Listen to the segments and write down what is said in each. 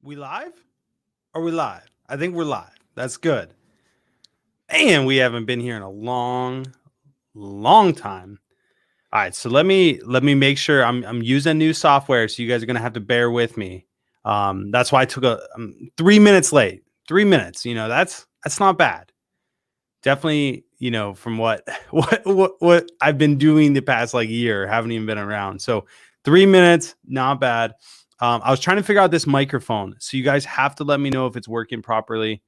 We live? Are we live? I think we're live. That's good. And we haven't been here in a long time. All right, so let me make sure I'm using new software, so you guys are gonna have to bear with me. That's why I took 3 minutes late. 3 minutes, that's not bad. Definitely, from what what I've been doing the past like year, haven't even been around. So 3 minutes, not bad. I was trying to figure out this microphone, so you guys have to let me know if it's working properly.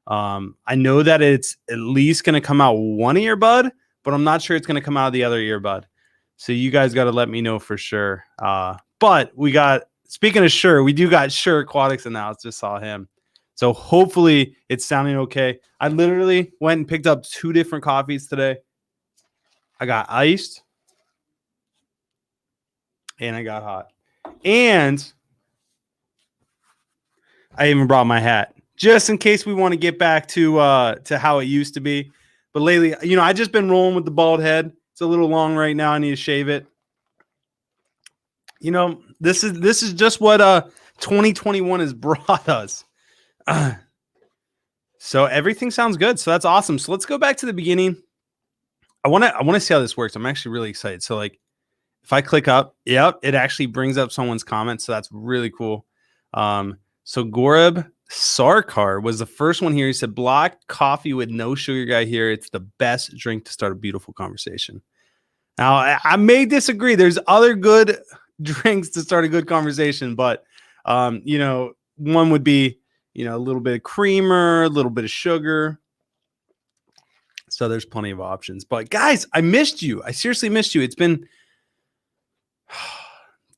I know that it's at least going to come out one earbud, but I'm not sure it's going to come out of the other earbud. So you guys got to let me know for sure. But speaking of sure, we do got Sure Aquatics in the house. Just saw him. So hopefully it's sounding okay. I literally went and picked up 2 different coffees today. I got iced and I got hot. And I even brought my hat just in case we want to get back to how it used to be. But lately, I just been rolling with the bald head. It's a little long right now. I need to shave it. This is just what 2021 has brought us. So everything sounds good. So that's awesome. So let's go back to the beginning. I want to see how this works. I'm actually really excited. So like if I click up, yep, it actually brings up someone's comment. So that's really cool. So Gorab Sarkar was the first one here. He said, black coffee with no sugar guy here. It's the best drink to start a beautiful conversation. Now, I may disagree. There's other good drinks to start a good conversation, but, one would be, a little bit of creamer, a little bit of sugar. So there's plenty of options. But guys, I missed you. I seriously missed you. It's been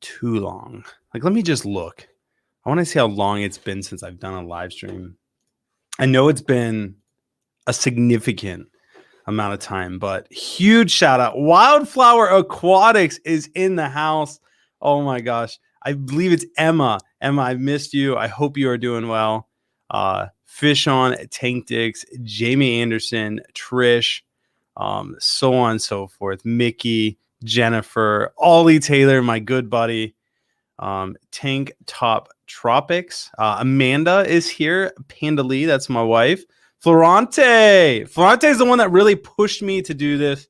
too long. Like, let me just look. I want to see how long it's been since I've done a live stream. I know it's been a significant amount of time, but huge shout out. Wildflower Aquatics is in the house. Oh my gosh. I believe it's Emma. Emma, I've missed you. I hope you are doing well. Fish on Tank Dicks, Jamie Anderson, Trish, so on and so forth. Mickey, Jennifer, Ollie Taylor, my good buddy. Tank Top Tropics. Amanda is here. Panda Lee, that's my wife. Florante is the one that really pushed me to do this.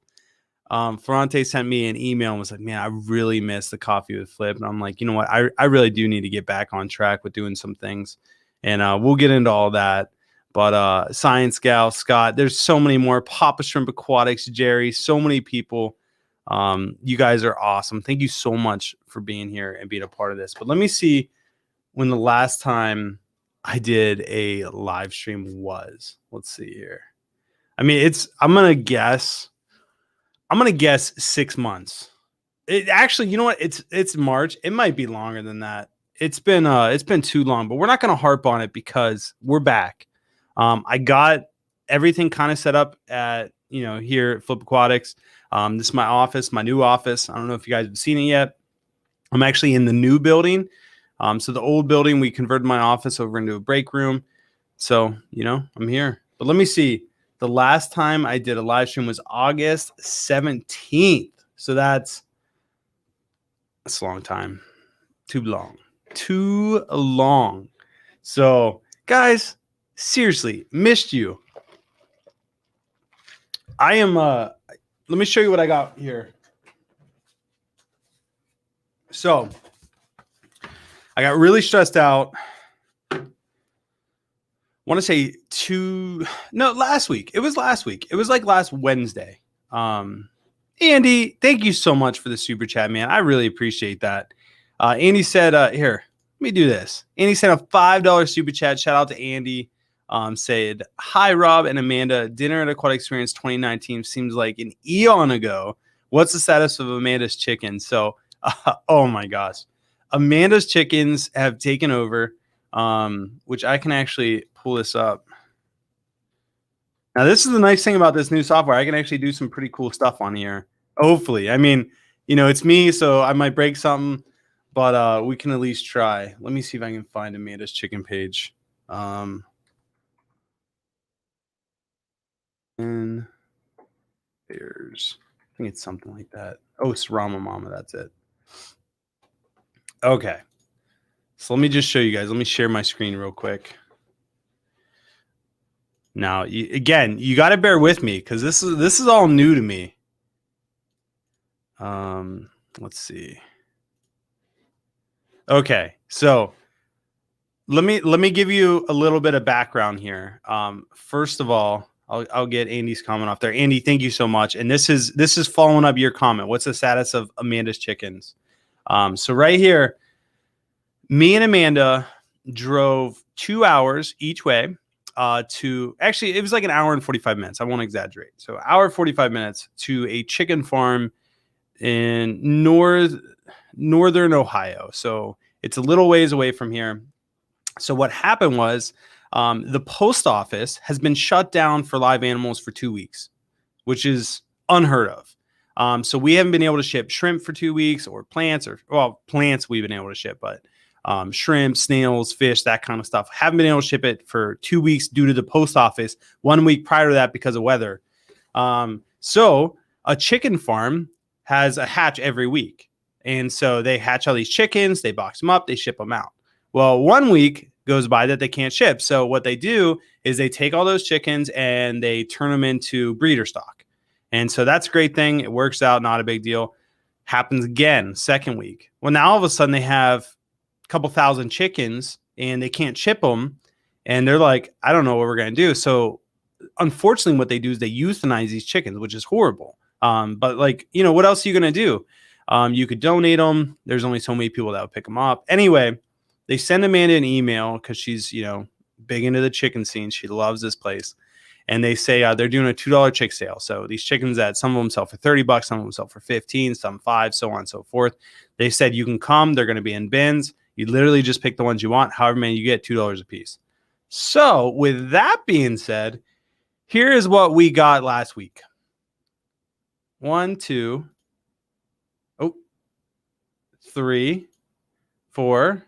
Florante sent me an email and was like, man, I really miss the coffee with Flip. And I'm like, you know what? I really do need to get back on track with doing some things. And we'll get into all that. But Science Gal, Scott, there's so many more. Papa Shrimp Aquatics, Jerry, so many people. You guys are awesome. Thank you so much for being here and being a part of this. But let me see when the last time I did a live stream was. Let's see here. I mean, I'm gonna guess 6 months. It actually, you know what? It's March. It might be longer than that. It's been too long, but we're not gonna harp on it because we're back. I got everything kind of set up at here at Flip Aquatics. This is my office, my new office. I don't know if you guys have seen it yet. I'm actually in the new building. So the old building, we converted my office over into a break room. So, I'm here. But let me see. The last time I did a live stream was August 17th. So that's a long time. Too long. So, guys, seriously, missed you. I am let me show you what I got here. So I got really stressed out. I want to say last week. It was last week. It was like last Wednesday. Andy, thank you so much for the super chat, man. I really appreciate that. Andy said, here, let me do this. Andy sent a $5 super chat. Shout out to Andy. Said, hi, Rob and Amanda. Dinner at Aquatic Experience 2019 seems like an eon ago. What's the status of Amanda's chickens? So, oh my gosh. Amanda's chickens have taken over, which I can actually pull this up. Now, this is the nice thing about this new software. I can actually do some pretty cool stuff on here. Hopefully. I mean, it's me, so I might break something, but we can at least try. Let me see if I can find Amanda's chicken page. And there's, I think it's something like that. Oh, it's Rama Mama. That's it. Okay. So let me just show you guys. Let me share my screen real quick. Now, again, you got to bear with me because this is all new to me. Let's see. Okay, so let me give you a little bit of background here. First of all, I'll get Andy's comment off there. Andy, thank you so much. And this is following up your comment. What's the status of Amanda's chickens? So right here, me and Amanda drove 2 hours each way to, actually, it was like an hour and 45 minutes. I won't exaggerate. So hour and 45 minutes to a chicken farm in northern Ohio. So it's a little ways away from here. So what happened was the post office has been shut down for live animals for 2 weeks, which is unheard of. So we haven't been able to ship shrimp for 2 weeks, or plants, plants we've been able to ship, but shrimp, snails, fish, that kind of stuff. Haven't been able to ship it for 2 weeks due to the post office. 1 week prior to that because of weather. So a chicken farm has a hatch every week. And so they hatch all these chickens, they box them up, they ship them out. Well, 1 week goes by that they can't ship. So what they do is they take all those chickens and they turn them into breeder stock. And so that's a great thing. It works out, not a big deal. Happens again, second week. Well, now all of a sudden they have a couple thousand chickens and they can't ship them. And they're like, I don't know what we're going to do. So unfortunately, what they do is they euthanize these chickens, which is horrible. But like, what else are you going to do? You could donate them. There's only so many people that would pick them up. Anyway, they send Amanda an email because she's, big into the chicken scene. She loves this place. And they say they're doing a $2 chick sale. So these chickens that some of them sell for $30, some of them sell for 15, some 5, so on and so forth. They said you can come. They're going to be in bins. You literally just pick the ones you want. However many you get, $2 a piece. So with that being said, here is what we got last week. 1, 2, 3, 4,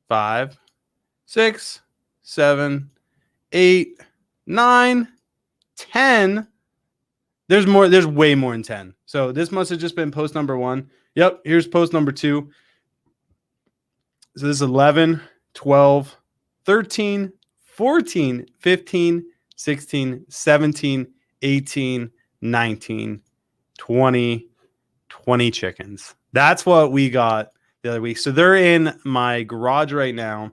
5, 6, 7, 8, 9, 10. There's more. There's way more than 10. So this must have just been post number 1. Yep. Here's post number 2. So this is 11, 12, 13, 14, 15, 16, 17, 18, 19, 20 chickens. That's what we got the other week. So they're in my garage right now.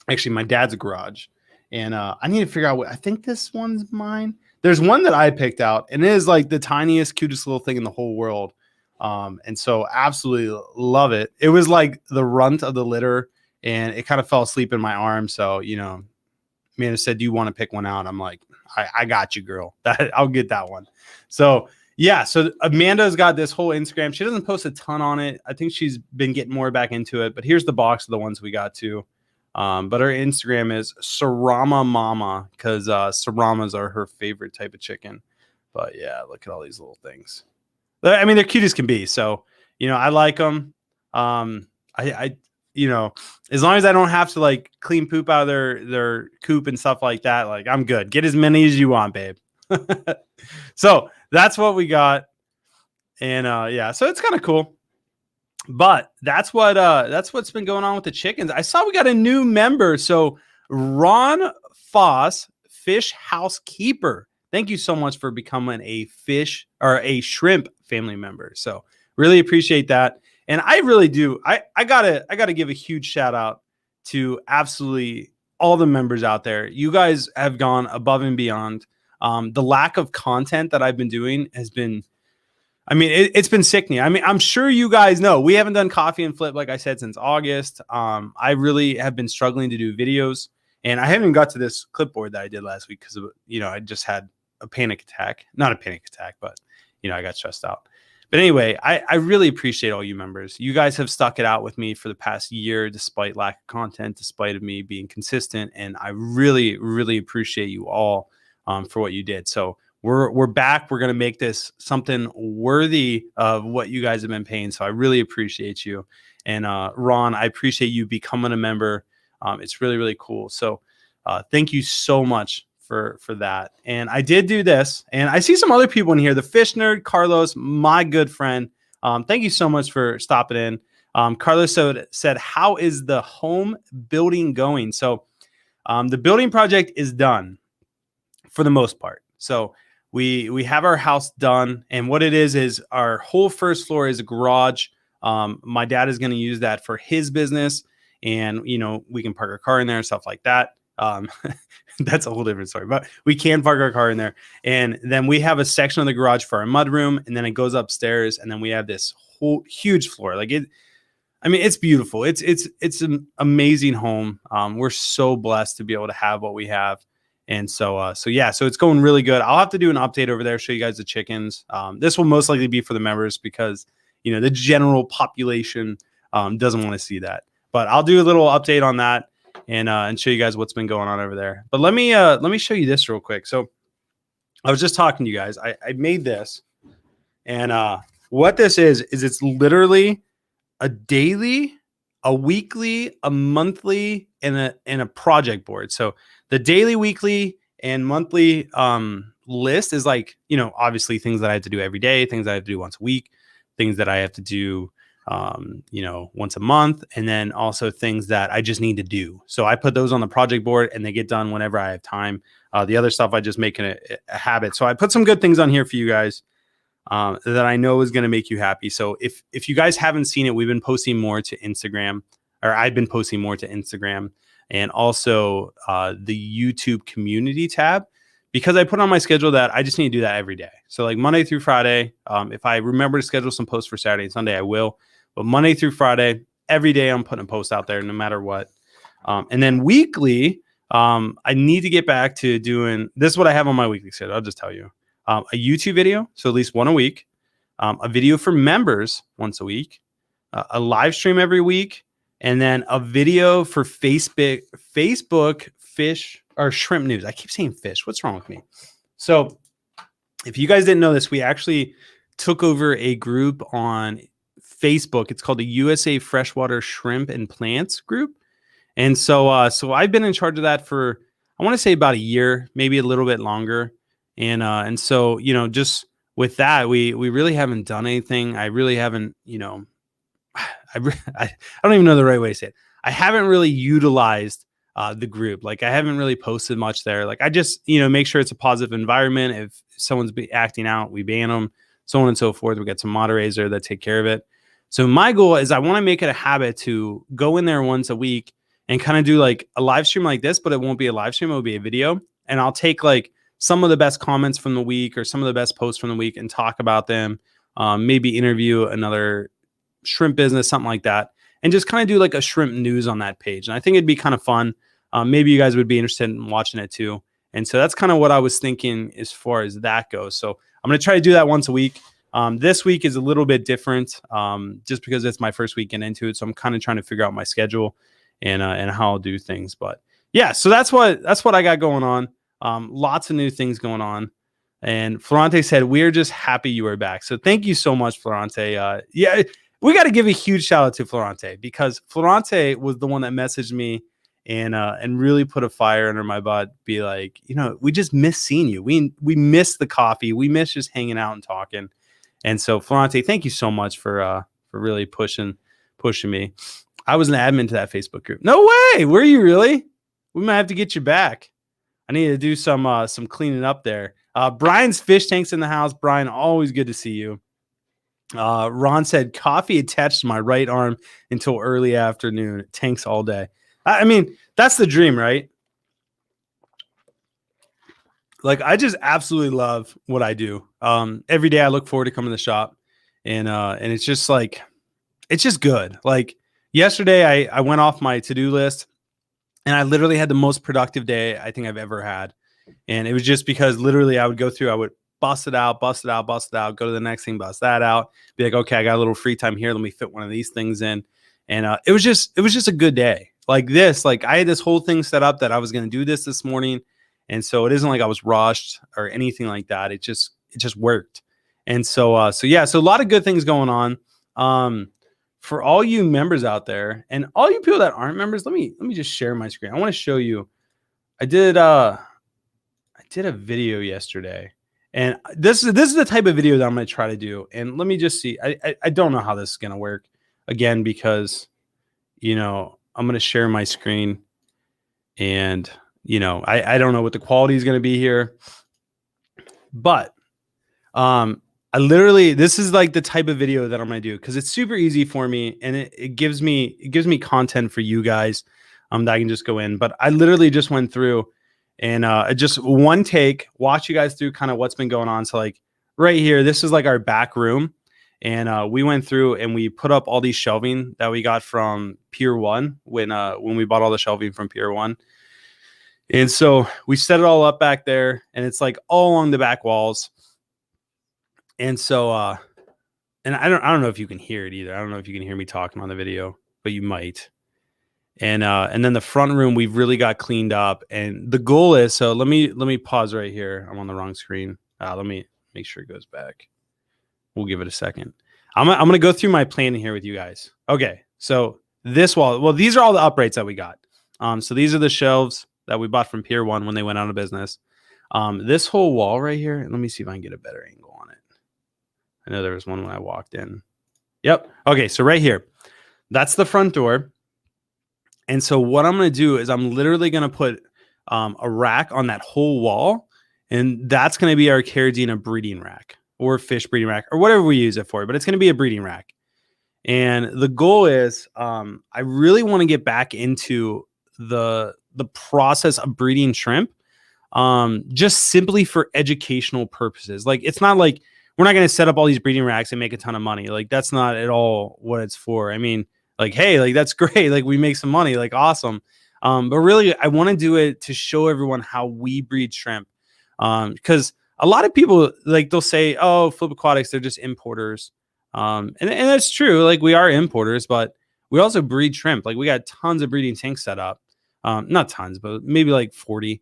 Actually, my dad's garage. And I need to figure out I think this one's mine. There's one that I picked out, and it is like the tiniest, cutest little thing in the whole world. And so absolutely love it. It was like the runt of the litter, and it kind of fell asleep in my arm. So, Amanda said, do you want to pick one out? I'm like, I got you, girl. I'll get that one. So yeah, so Amanda's got this whole Instagram. She doesn't post a ton on it. I think she's been getting more back into it, but here's the box of the ones we got too. But her Instagram is Sarama Mama, because Saramas are her favorite type of chicken. But yeah, look at all these little things. I mean, they're cute as can be. So, I like them. As long as I don't have to like clean poop out of their coop and stuff like that, like I'm good. Get as many as you want, babe. So that's what we got. And yeah, so it's kind of cool. But that's what's been going on with the chickens. I saw we got a new member. So Ron Foss, Fish Housekeeper. Thank you so much for becoming a fish or a shrimp family member. So really appreciate that. And I really do. I gotta give a huge shout out to absolutely all the members out there. You guys have gone above and beyond. The lack of content that I've been doing has been, it's been sickening. I'm sure you guys know we haven't done Coffee and Flip, like I said, since August. I really have been struggling to do videos, and I haven't even got to this clipboard that I did last week because I just had a panic attack. Not a panic attack, but I got stressed out. But anyway, I really appreciate all you members. You guys have stuck it out with me for the past year, despite lack of content, despite of me being consistent, and I really, really appreciate you all for what you did. So we're back. We're going to make this something worthy of what you guys have been paying. So I really appreciate you. And Ron, I appreciate you becoming a member. It's really, really cool. So thank you so much for that. And I did do this, and I see some other people in here. The Fish Nerd, Carlos, my good friend. Thank you so much for stopping in. Carlos said, how is the home building going? So the building project is done for the most part. So we have our house done, and what it is our whole first floor is a garage. My dad is going to use that for his business, and we can park our car in there and stuff like that. That's a whole different story, but we can park our car in there. And then we have a section of the garage for our mud room, and then it goes upstairs, and then we have this whole huge floor. Like it's beautiful. It's an amazing home. We're so blessed to be able to have what we have. And so it's going really good. I'll have to do an update over there, show you guys the chickens. This will most likely be for the members because, the general population doesn't want to see that. But I'll do a little update on that and show you guys what's been going on over there. But let me show you this real quick. So I was just talking to you guys. I made this, and what this is it's literally a daily, a weekly, a monthly, and a project board. So the daily, weekly, and monthly list is like, obviously things that I have to do every day, things that I have to do once a week, things that I have to do, once a month, and then also things that I just need to do. So I put those on the project board, and they get done whenever I have time. The other stuff I just make a habit. So I put some good things on here for you guys that I know is going to make you happy. So if you guys haven't seen it, we've been posting more to Instagram, or I've been posting more to Instagram, and also the YouTube community tab, because I put on my schedule that I just need to do that every day. So like Monday through Friday, if I remember to schedule some posts for Saturday and Sunday, I will. But Monday through Friday, every day I'm putting a post out there no matter what. And then weekly, I need to get back to doing, this is what I have on my weekly schedule. I'll just tell you. A YouTube video, so at least one a week, a video for members once a week, a live stream every week, and then a video for Facebook fish or shrimp news. I keep saying fish. What's wrong with me? So if you guys didn't know this, we actually took over a group on Facebook. It's called the USA Freshwater Shrimp and Plants group. And so I've been in charge of that for, I want to say about a year, maybe a little bit longer. And so, just with that, we really haven't done anything. I really haven't, I don't even know the right way to say it. I haven't really utilized the group. Like I haven't really posted much there. Like I just, make sure it's a positive environment. If someone's acting out, we ban them, so on and so forth. We got some moderators there that take care of it. So my goal is I want to make it a habit to go in there once a week and kind of do like a live stream like this, but it won't be a live stream. It will be a video. And I'll take like some of the best comments from the week or some of the best posts from the week and talk about them. Maybe interview another shrimp business, something like that. And just kind of do like a shrimp news on that page. And I think it'd be kind of fun. Maybe you guys would be interested in watching it too. And so that's kind of what I was thinking as far as that goes. So I'm going to try to do that once a week. This week is a little bit different just because it's my first weekend into it. So I'm kind of trying to figure out my schedule and how I'll do things. But yeah, so that's what I got going on. Lots of new things going on. And Florante said, we're just happy you are back. So thank you so much, Florante. Yeah, we got to give a huge shout out to Florante, because Florante was the one that messaged me and really put a fire under my butt. Be like, we just miss seeing you. We miss the coffee. We miss just hanging out and talking. And so Florante, thank you so much for really pushing me. I was an admin to that Facebook group. No way. Were you really? We might have to get you back. I need to do some cleaning up there. Brian's fish tanks in the house. Brian, always good to see you. Ron said, coffee attached to my right arm until early afternoon. Tanks all day. I mean, that's the dream, right? Like, I just absolutely love what I do. Every day I look forward to coming to the shop, and it's just like, it's just good. Like yesterday I went off my to-do list, and I literally had the most productive day I think I've ever had. And it was just because literally I would go through, I would bust it out, go to the next thing, bust that out, be like, okay, I got a little free time here. Let me fit one of these things in. And it was just a good day. Like this, like I had this whole thing set up that I was going to do this morning. And so it isn't like I was rushed or anything like that. It just worked. And so yeah, so a lot of good things going on. For all you members out there and all you people that aren't members, let me just share my screen. I want to show you. I did a video yesterday, and this is the type of video that I'm going to try to do. And let me just see. I don't know how this is going to work. again, because, you know, I'm going to share my screen, and, you know, I don't know what the quality is going to be here, but I literally, this is like the type of video that I'm going to do, because it's super easy for me, and it gives me content for you guys that I can just go in. But I literally just went through and just one take, watch you guys through kind of what's been going on. So like right here, this is like our back room. And we went through and we put up all these shelving that we got from Pier 1 when we bought all the shelving from Pier 1. And so we set it all up back there, and it's like all along the back walls. And so and I don't know if you can hear it either. I don't know if you can hear me talking on the video, but you might. And then the front room we've really got cleaned up, and the goal is, so let me pause right here. I'm on the wrong screen. Let me make sure it goes back. We'll give it a second. I'm gonna go through my plan here with you guys. Okay, so this wall, well, these are all the uprights that we got. So these are the shelves that we bought from Pier 1 when they went out of business. This whole wall right here, let me see if I can get a better angle on it. I know there was one when I walked in. Yep. Okay, so right here, that's the front door. And so what I'm going to do is I'm literally going to put a rack on that whole wall, and that's going to be our Caridina breeding rack or fish breeding rack or whatever we use it for, but it's going to be a breeding rack. And the goal is I really want to get back into the process of breeding shrimp, just simply for educational purposes. Like, it's not like we're not going to set up all these breeding racks and make a ton of money. Like, that's not at all what it's for. I mean, like, hey, like, that's great. Like, we make some money, like, awesome. But really, I want to do it to show everyone how we breed shrimp. Because a lot of people, like, they'll say, oh, Flip Aquatics, they're just importers. And that's true. Like, we are importers, but we also breed shrimp. Like, we got tons of breeding tanks set up. Not tons, but maybe like 40.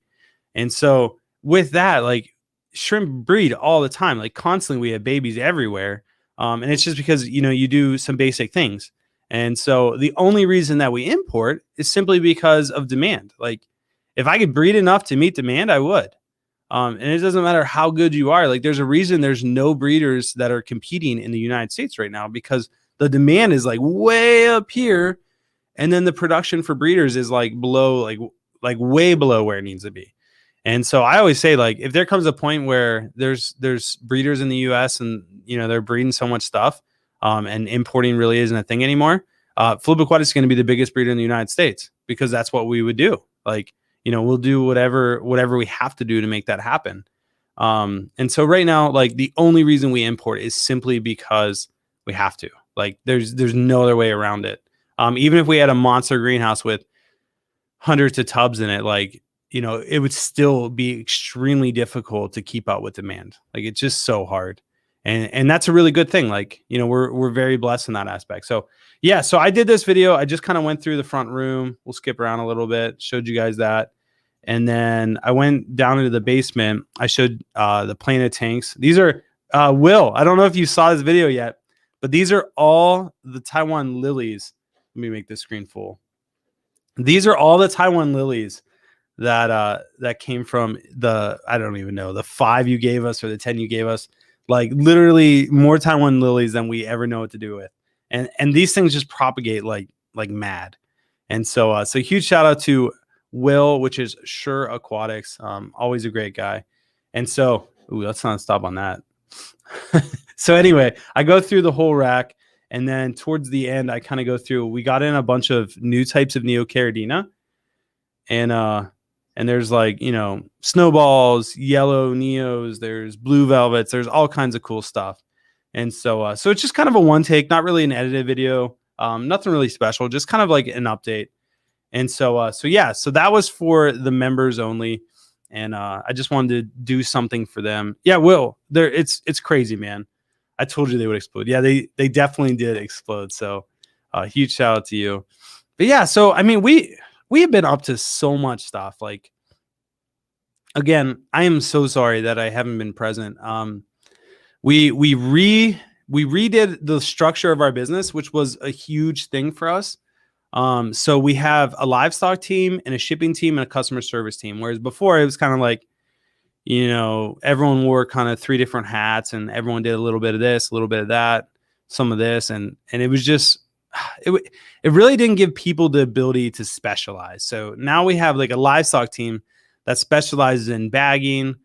And so with that, like, shrimp breed all the time. Like, constantly we have babies everywhere. And it's just because, you know, you do some basic things. And so the only reason that we import is simply because of demand. Like, if I could breed enough to meet demand, I would. And it doesn't matter how good you are. Like, there's a reason there's no breeders that are competing in the United States right now, because the demand is like way up here. And then the production for breeders is like below, like way below where it needs to be. And so I always say, like, if there comes a point where there's breeders in the US and, you know, they're breeding so much stuff, and importing really isn't a thing anymore, Flip Aquatics is going to be the biggest breeder in the United States, because that's what we would do. Like, you know, we'll do whatever we have to do to make that happen. And so right now, like, the only reason we import is simply because we have to. Like, there's no other way around it. Even if we had a monster greenhouse with hundreds of tubs in it, like, you know, it would still be extremely difficult to keep up with demand. Like, it's just so hard. And that's a really good thing. Like, you know, we're very blessed in that aspect. So yeah, so I did this video. I just kind of went through the front room. We'll skip around a little bit, showed you guys that. And then I went down into the basement. I showed the Planet tanks. These are Will. I don't know if you saw this video yet, but these are all the Taiwan lilies. Let me make this screen full. These are all the Taiwan lilies that came from the, I don't even know, the 5 you gave us or the 10 you gave us. Like, literally more Taiwan lilies than we ever know what to do with. And these things just propagate like mad. And so so huge shout out to Will, which is Sure Aquatics. Always a great guy. And so, let's not stop on that. So anyway, I go through the whole rack, and then towards the end, I kind of go through, we got in a bunch of new types of Neocaridina. And there's, like, you know, snowballs, yellow neos, there's blue velvets, there's all kinds of cool stuff. And so so it's just kind of a one take, not really an edited video, nothing really special, just kind of like an update. And so so yeah, so that was for the members only. And I just wanted to do something for them. Yeah, Will, it's crazy, man. I told you they would explode. Yeah, they definitely did explode. So huge shout out to you. But yeah, so I mean, we have been up to so much stuff. Like, again, I am so sorry that I haven't been present. We redid the structure of our business, which was a huge thing for us. So we have a livestock team and a shipping team and a customer service team. Whereas before it was kind of like, you know, everyone wore kind of 3 different hats, and everyone did a little bit of this, a little bit of that, some of this. And it was just, it really didn't give people the ability to specialize. So now we have like a livestock team that specializes in bagging,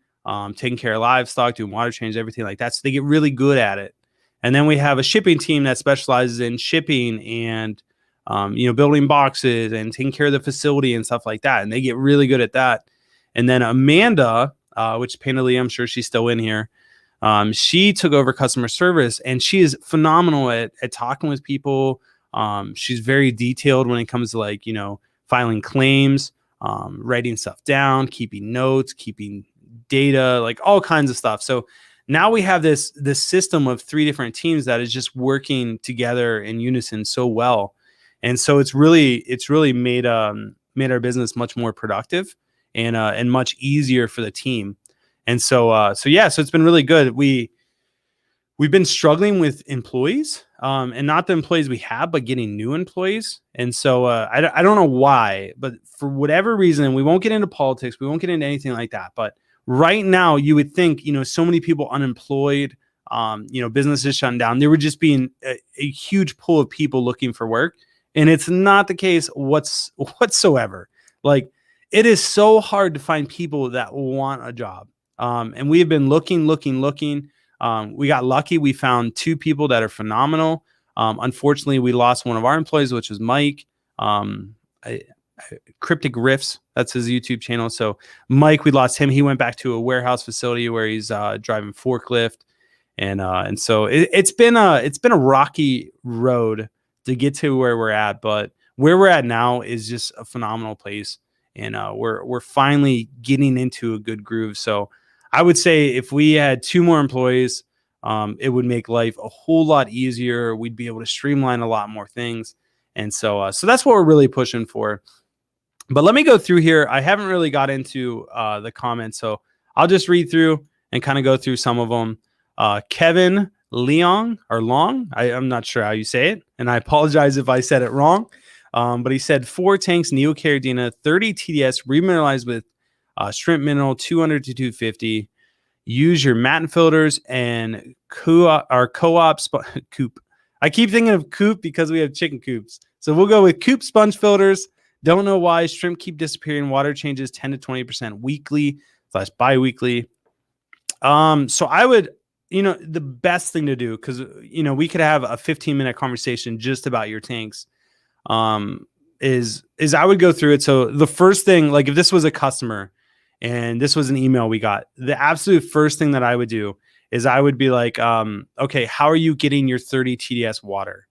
taking care of livestock, doing water change, everything like that. So they get really good at it. And then we have a shipping team that specializes in shipping and building boxes and taking care of the facility and stuff like that. And they get really good at that. And then Amanda, which painfully, I'm sure she's still in here. She took over customer service, and she is phenomenal at talking with people. She's very detailed when it comes to like, filing claims, writing stuff down, keeping notes, keeping data, like all kinds of stuff. So now we have this system of 3 different teams that is just working together in unison so well. And so it's really made our business much more productive and much easier for the team. And so it's been really good. We've been struggling with employees, and not the employees we have, but getting new employees. And so I don't know why, but for whatever reason, we won't get into politics. We won't get into anything like that. But right now, you would think, so many people unemployed, businesses shutting down. There would just be a huge pool of people looking for work. And it's not the case whatsoever. Like, it is so hard to find people that want a job. And we have been looking. We got lucky. We found 2 people that are phenomenal. Unfortunately, we lost one of our employees, which was Mike. Cryptic Riffs, that's his YouTube channel. So Mike, we lost him. He went back to a warehouse facility where he's driving forklift. And so it's been a rocky road to get to where we're at. But where we're at now is just a phenomenal place. And we're finally getting into a good groove. So I would say if we had 2 more employees, it would make life a whole lot easier. We'd be able to streamline a lot more things. And so that's what we're really pushing for. But let me go through here. I haven't really got into the comments, so I'll just read through and kind of go through some of them. Kevin Leong or Long, I'm not sure how you say it, and I apologize if I said it wrong. But he said 4 tanks Neocaridina, 30 TDS, remineralized with shrimp mineral 200 to 250. Use your matin filters and coop. I keep thinking of coop because we have chicken coops. So we'll go with coop sponge filters. Don't know why shrimp keep disappearing. Water changes 10 to 20% weekly / bi-weekly. So I would, the best thing to do, because, we could have a 15-minute conversation just about your tanks, is I would go through it. So the first thing, like if this was a customer and this was an email we got, the absolute first thing that I would do is I would be like, okay, how are you getting your 30 TDS water?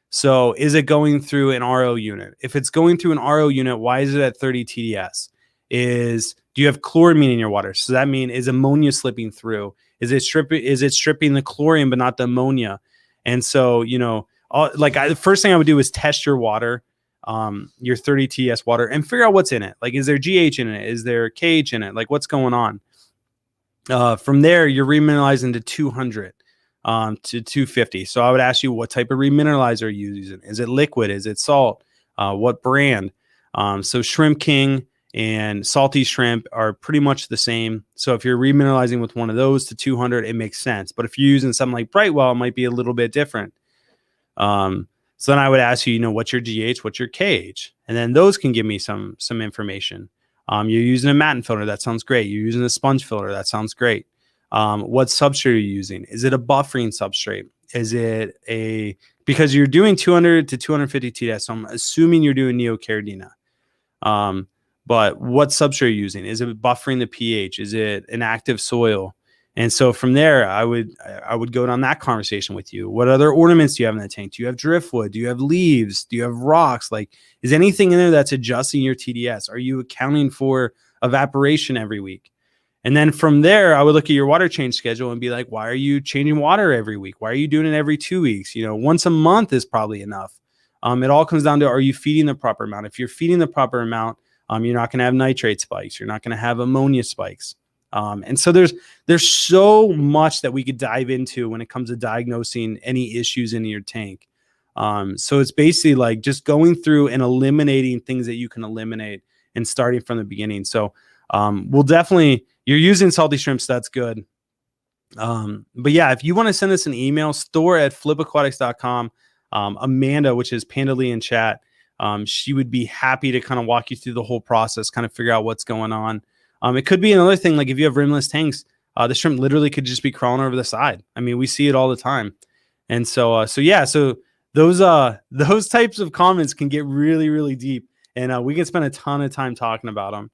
So is it going through an RO unit? If it's going through an RO unit, why is it at 30 TDS? Do you have chloramine in your water? So that means, is ammonia slipping through? Is it stripping the chlorine but not the ammonia? And so, the first thing I would do is test your water, your 30 TDS water, and figure out what's in it. Like, is there GH in it? Is there KH in it? Like, what's going on? From there, you're remineralizing to 200 to 250. So I would ask you, what type of remineralizer are you using? Is it liquid? Is it salt? What brand? So Shrimp King and Salty Shrimp are pretty much the same. So if you're remineralizing with one of those to 200, it makes sense. But if you're using something like Brightwell, it might be a little bit different. So then I would ask you, what's your GH, what's your KH? And then those can give me some information. You're using a matin filter. That sounds great. You're using a sponge filter. That sounds great. What substrate are you using? Is it a buffering substrate? Is it because you're doing 200 to 250 TDS, so I'm assuming you're doing Neocaridina. But what substrate are you using? Is it buffering the pH? Is it an active soil? And so from there, I would go down that conversation with you. What other ornaments do you have in the tank? Do you have driftwood? Do you have leaves? Do you have rocks? Like, is anything in there that's adjusting your TDS? Are you accounting for evaporation every week? And then from there, I would look at your water change schedule and be like, why are you changing water every week? Why are you doing it every 2 weeks? Once a month is probably enough. It all comes down to, are you feeding the proper amount? If you're feeding the proper amount, you're not going to have nitrate spikes. You're not going to have ammonia spikes. And so there's so much that we could dive into when it comes to diagnosing any issues in your tank. So it's basically like just going through and eliminating things that you can eliminate and starting from the beginning. So we'll definitely, you're using salty shrimps, that's good. But yeah, if you want to send us an email, store@flipaquatics.com. Amanda, which is Panda Lee in chat, she would be happy to kind of walk you through the whole process, kind of figure out what's going on. It could be another thing, like if you have rimless tanks, the shrimp literally could just be crawling over the side. I mean, we see it all the time. And so those types of comments can get really, really deep, and we can spend a ton of time talking about them.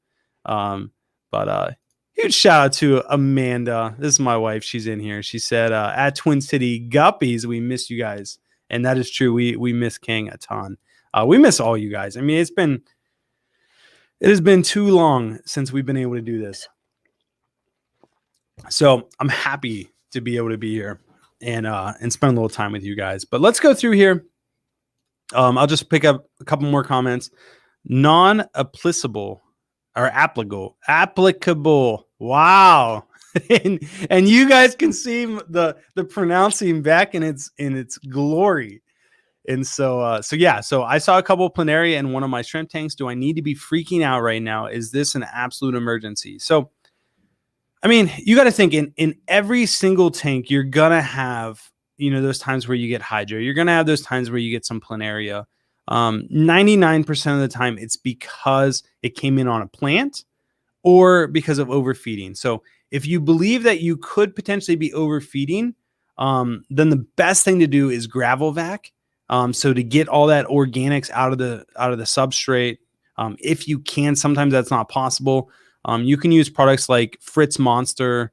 But huge shout out to Amanda. This is my wife. She's in here. She said, at Twin City Guppies, we miss you guys. And that is true. We miss King a ton. We miss all you guys. I mean, it has been too long since we've been able to do this. So I'm happy to be able to be here and spend a little time with you guys. But let's go through here. I'll just pick up a couple more comments. Non-applicable or applicable. Wow. and you guys can see the pronouncing back in its glory. And so I saw a couple of planaria in one of my shrimp tanks. Do I need to be freaking out right now? Is this an absolute emergency? So, I mean, you got to think in every single tank, you're going to have, those times where you get hydra. You're going to have those times where you get some planaria. 99% of the time, it's because it came in on a plant or because of overfeeding. So if you believe that you could potentially be overfeeding, then the best thing to do is gravel vac. So to get all that organics out of the substrate, if you can, sometimes that's not possible. You can use products like Fritz Monster,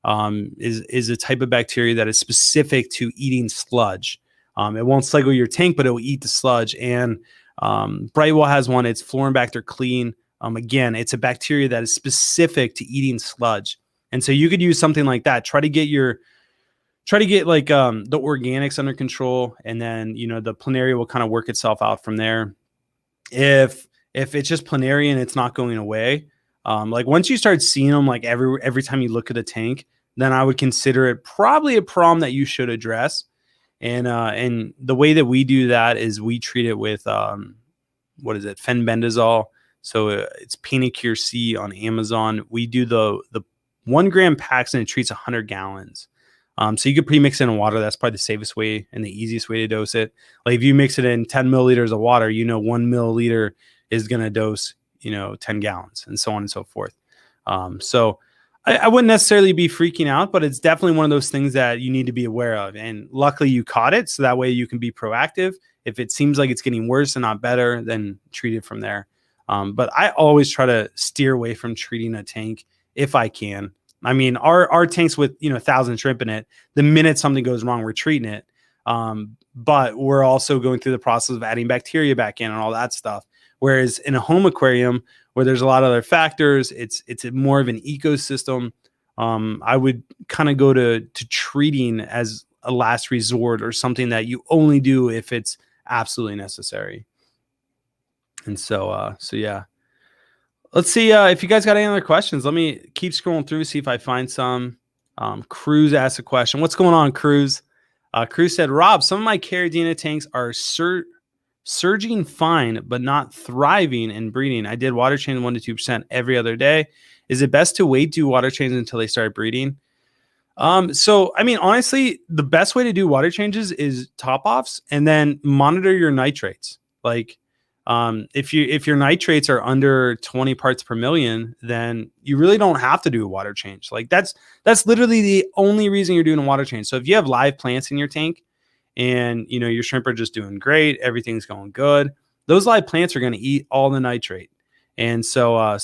is a type of bacteria that is specific to eating sludge. It won't cycle your tank, but it will eat the sludge. And Brightwell has one. It's Florinbacter Clean. Again, it's a bacteria that is specific to eating sludge. And so you could use something like that. Try to get like the organics under control, and then the planaria will kind of work itself out from there. If it's just planaria and it's not going away, like once you start seeing them like every time you look at a tank, then I would consider it probably a problem that you should address. And the way that we do that is we treat it with Fenbendazole. So it's Panicure C on Amazon. We do the 1 gram packs and it treats 100 gallons. So you could pre-mix it in water. That's probably the safest way and the easiest way to dose it. Like if you mix it in 10 milliliters of water, 1 milliliter is going to dose, 10 gallons and so on and so forth. So I wouldn't necessarily be freaking out, but it's definitely one of those things that you need to be aware of. And luckily you caught it. So that way you can be proactive. If it seems like it's getting worse and not better, then treat it from there. But I always try to steer away from treating a tank if I can. I mean, our tanks with 1,000 shrimp in it, the minute something goes wrong, we're treating it. But we're also going through the process of adding bacteria back in and all that stuff. Whereas in a home aquarium where there's a lot of other factors, it's more of an ecosystem. I would kind of go to treating as a last resort or something that you only do if it's absolutely necessary. And so yeah. Let's see if you guys got any other questions. Let me keep scrolling through, see if I find some. Cruz asked a question. What's going on, Cruz? Cruz said, Rob, some of my Caridina tanks are surging fine, but not thriving and breeding. I did water change 1 to 2% every other day. Is it best to wait, do water changes until they start breeding? So, I mean, honestly, the best way to do water changes is top offs and then monitor your nitrates. Like, if your nitrates are under 20 parts per million, then you really don't have to do a water change. Like that's literally the only reason you're doing a water change. So if you have live plants in your tank and your shrimp are just doing great, everything's going good, those live plants are going to eat all the nitrate. And so I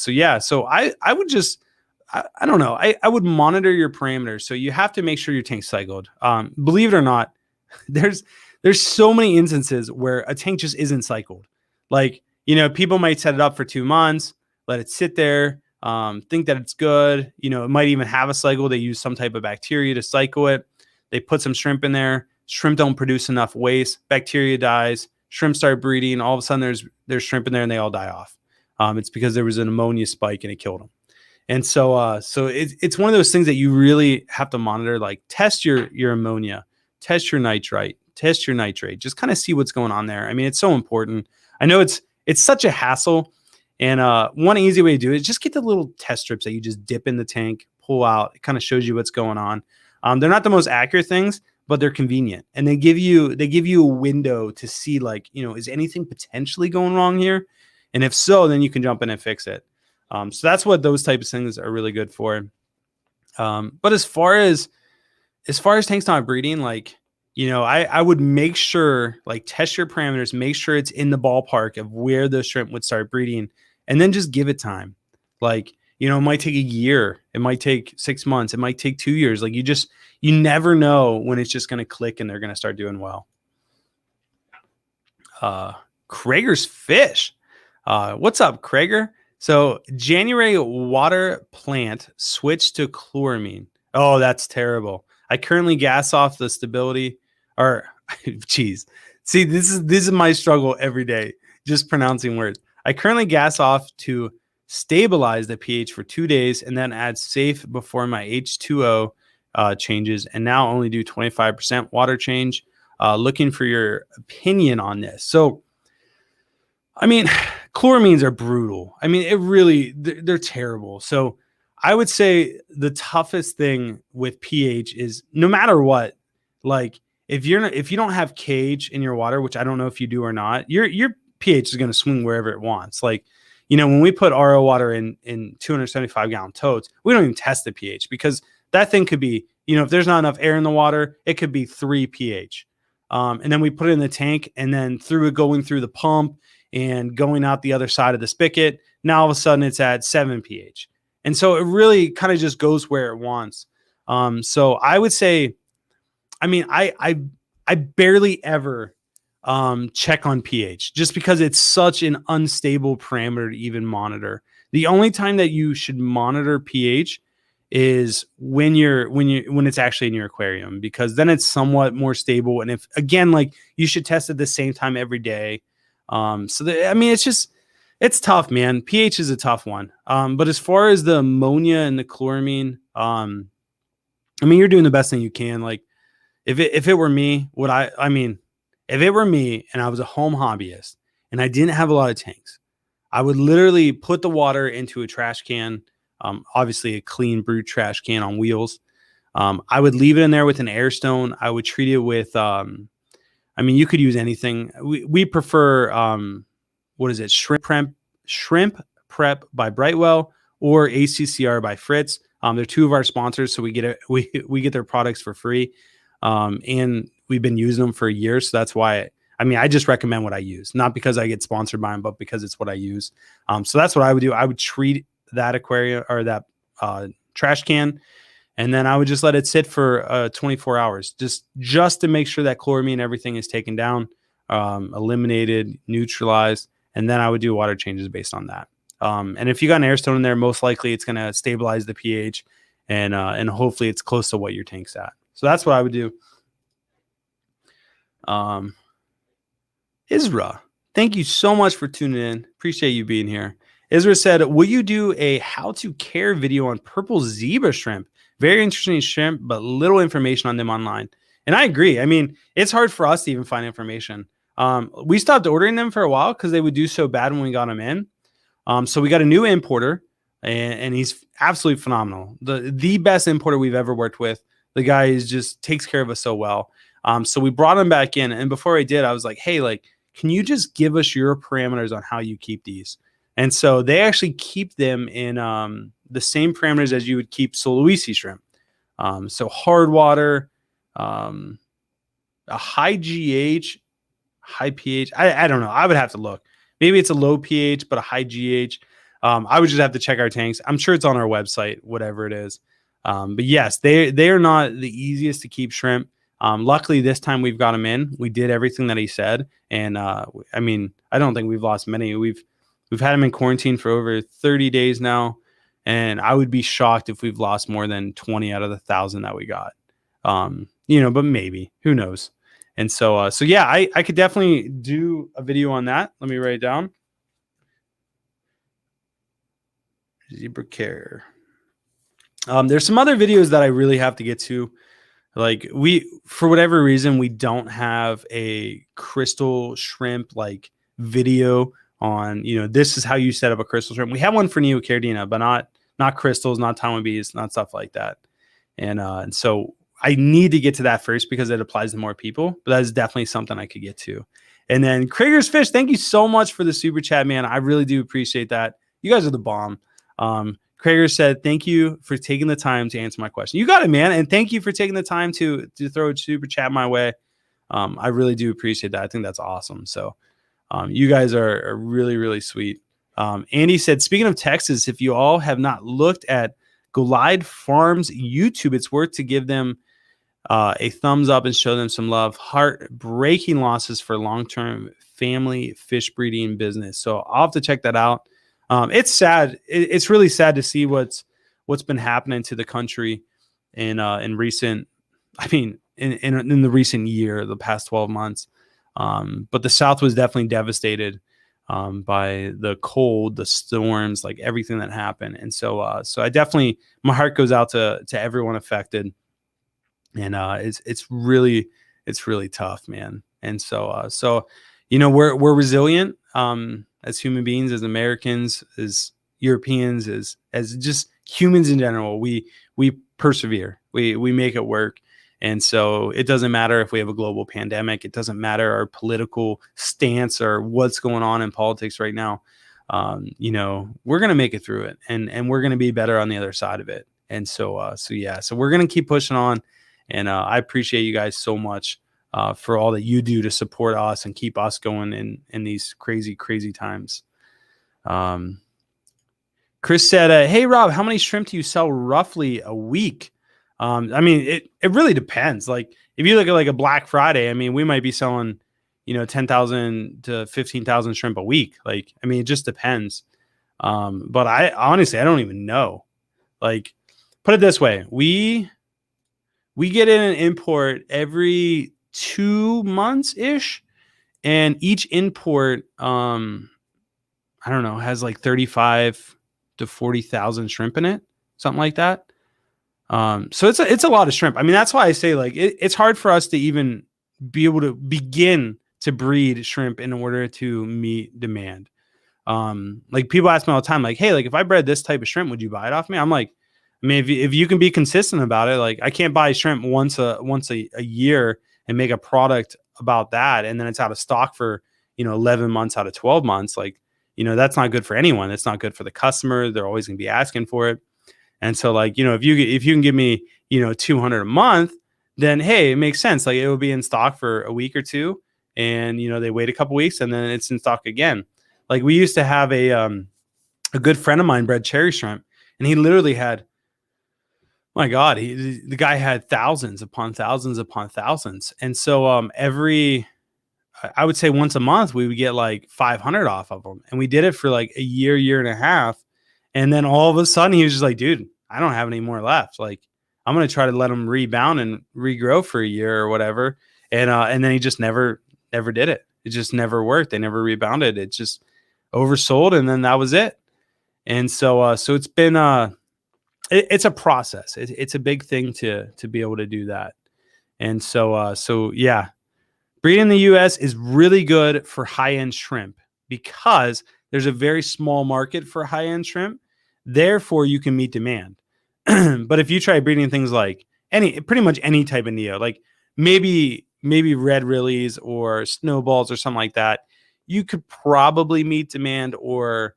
would just, I don't know. I would monitor your parameters. So you have to make sure your tank's cycled. Believe it or not, there's so many instances where a tank just isn't cycled. Like, people might set it up for 2 months, let it sit there, think that it's good. It might even have a cycle. They use some type of bacteria to cycle it. They put some shrimp in there. Shrimp don't produce enough waste. Bacteria dies. Shrimp start breeding. All of a sudden there's shrimp in there and they all die off. It's because there was an ammonia spike and it killed them. And so it's one of those things that you really have to monitor, like test your ammonia, test your nitrite, test your nitrate, just kind of see what's going on there. I mean, it's so important. I know it's such a hassle, and one easy way to do it is just get the little test strips that you just dip in the tank, pull out. It kind of shows you what's going on. They're not the most accurate things, but they're convenient, and they give you a window to see, like, is anything potentially going wrong here? And if so, then you can jump in and fix it. So that's what those types of things are really good for. But as far as tanks not breeding, like, I would make sure, like, test your parameters, make sure it's in the ballpark of where the shrimp would start breeding, and then just give it time. Like, it might take a year, it might take 6 months, it might take 2 years. Like, you never know when it's just going to click and they're going to start doing well. Krager's Fish. What's up, Krager? So January water plant switched to chloramine. Oh, that's terrible. I currently gas off the stability, or geez. See, this is my struggle every day, just pronouncing words. I currently gas off to stabilize the pH for 2 days and then add safe before my H2O changes, and now only do 25% water change. Looking for your opinion on this. So, I mean, chloramines are brutal. I mean, they're terrible. So I would say the toughest thing with pH is, no matter what, like, if you don't have KH in your water, which I don't know if you do or not, your pH is going to swing wherever it wants. Like, when we put RO water in 275 gallon totes, we don't even test the pH, because that thing could be, if there's not enough air in the water, it could be 3 pH. And then we put it in the tank, and then going through the pump and going out the other side of the spigot, now all of a sudden it's at 7 pH. And so it really kind of just goes where it wants. So I would say, I mean, I barely ever check on pH, just because it's such an unstable parameter to even monitor. The only time that you should monitor pH is when it's actually in your aquarium, because then it's somewhat more stable. And if, again, like, you should test at the same time every day. It's tough, man. pH is a tough one. But as far as the ammonia and the chloramine, you're doing the best thing you can. Like, if it were me, if it were me and I was a home hobbyist and I didn't have a lot of tanks, I would literally put the water into a trash can, obviously a clean brewed trash can on wheels. I would leave it in there with an air stone. I would treat it with, you could use anything. We prefer, Shrimp Prep by Brightwell, or ACCR by Fritz. They're two of our sponsors, so we get their products for free. And we've been using them for years. So that's why, I just recommend what I use, not because I get sponsored by them, but because it's what I use. So that's what I would do. I would treat that aquarium, or that trash can, and then I would just let it sit for 24 hours, just to make sure that chloramine and everything is taken down, eliminated, neutralized, and then I would do water changes based on that. And if you got an air stone in there, most likely it's going to stabilize the pH, and hopefully it's close to what your tank's at. So that's what I would do. Isra, thank you so much for tuning in. Appreciate you being here. Isra said, will you do a how to care video on purple zebra shrimp? Very interesting shrimp, but little information on them online. And I agree. It's hard for us to even find information. We stopped ordering them for a while because they would do so bad when we got them in. So we got a new importer, and he's absolutely phenomenal. The best importer we've ever worked with. The guy just takes care of us so well. So we brought him back in, and before I did, I was like, hey, can you just give us your parameters on how you keep these? And so they actually keep them in the same parameters as you would keep Soloisi shrimp. So hard water, a high GH, high pH. I don't know. I would have to look. Maybe it's a low pH, but a high GH. I would just have to check our tanks. I'm sure it's on our website, whatever it is. But yes, they are not the easiest to keep shrimp. Luckily, this time we've got them in. We did everything that he said. And I don't think we've lost many. We've had them in quarantine for over 30 days now. And I would be shocked if we've lost more than 20 out of the 1,000 that we got. But maybe, who knows? And so yeah, I could definitely do a video on that. Let me write it down. Zebra care. There's some other videos that I really have to get to. Like, for whatever reason, we don't have a crystal shrimp video on, this is how you set up a crystal shrimp. We have one for Neocardina, but not crystals, not Taiwan bees, not stuff like that. And so I need to get to that first because it applies to more people, but that is definitely something I could get to. And then Krieger's Fish, thank you so much for the super chat, man. I really do appreciate that. You guys are the bomb. Krieger said, thank you for taking the time to answer my question. You got it, man. And thank you for taking the time to throw a super chat my way. I really do appreciate that. I think that's awesome. So you guys are really, really sweet. Andy said, speaking of Texas, if you all have not looked at Glide Farms YouTube, it's worth to give them a thumbs up and show them some love. Heartbreaking losses for long-term family fish breeding business. So I'll have to check that out. It's sad. It's really sad to see what's been happening to the country in recent, I mean, in the recent year, the past 12 months. But the South was definitely devastated by the cold, the storms, like everything that happened. And so I definitely, my heart goes out to everyone affected. And it's really tough, man. And so you know, we're resilient as human beings, as Americans, as Europeans, as just humans in general. We persevere. We make it work. And so it doesn't matter if we have a global pandemic. It doesn't matter our political stance or what's going on in politics right now. You know, we're going to make it through it, and we're going to be better on the other side of it. And so we're going to keep pushing on. And I appreciate you guys so much for all that you do to support us and keep us going in these crazy, crazy times. Chris said, hey, Rob, how many shrimp do you sell roughly a week? I mean, it really depends. Like if you look at like a Black Friday, I mean, we might be selling, 10,000 to 15,000 shrimp a week. Like, I mean, it just depends. But I honestly don't even know. Like, put it this way. We get in an import every 2 months ish. And each import, I don't know, has like 35 to 40,000 shrimp in it, something like that. So it's a lot of shrimp. I mean, that's why I say like it's hard for us to even be able to begin to breed shrimp in order to meet demand. Like people ask me all the time, like, hey, like if I bred this type of shrimp, would you buy it off me? I'm like, I mean, if you can be consistent about it, like I can't buy shrimp once a year and make a product about that, and then it's out of stock for 11 months out of 12 months. Like, that's not good for anyone. It's not good for the customer. They're always going to be asking for it. And so like, if you can give me, 200 a month, then, hey, it makes sense. Like it will be in stock for a week or two, and, they wait a couple weeks and then it's in stock again. Like we used to have a good friend of mine bred cherry shrimp, and he literally had, my God, the guy had thousands upon thousands upon thousands. And so I would say once a month we would get like 500 off of them. And we did it for like a year and a half. And then all of a sudden he was just like, dude, I don't have any more left. Like I'm going to try to let them rebound and regrow for a year or whatever. And then he just never did it. It just never worked. They never rebounded. It just oversold. And then that was it. And so it's been, it's a process. It's a big thing to be able to do that. And so yeah, breeding in the US is really good for high-end shrimp because there's a very small market for high-end shrimp. Therefore, you can meet demand. But if you try breeding things like pretty much any type of neo, like maybe red rillies or snowballs or something like that, you could probably meet demand, or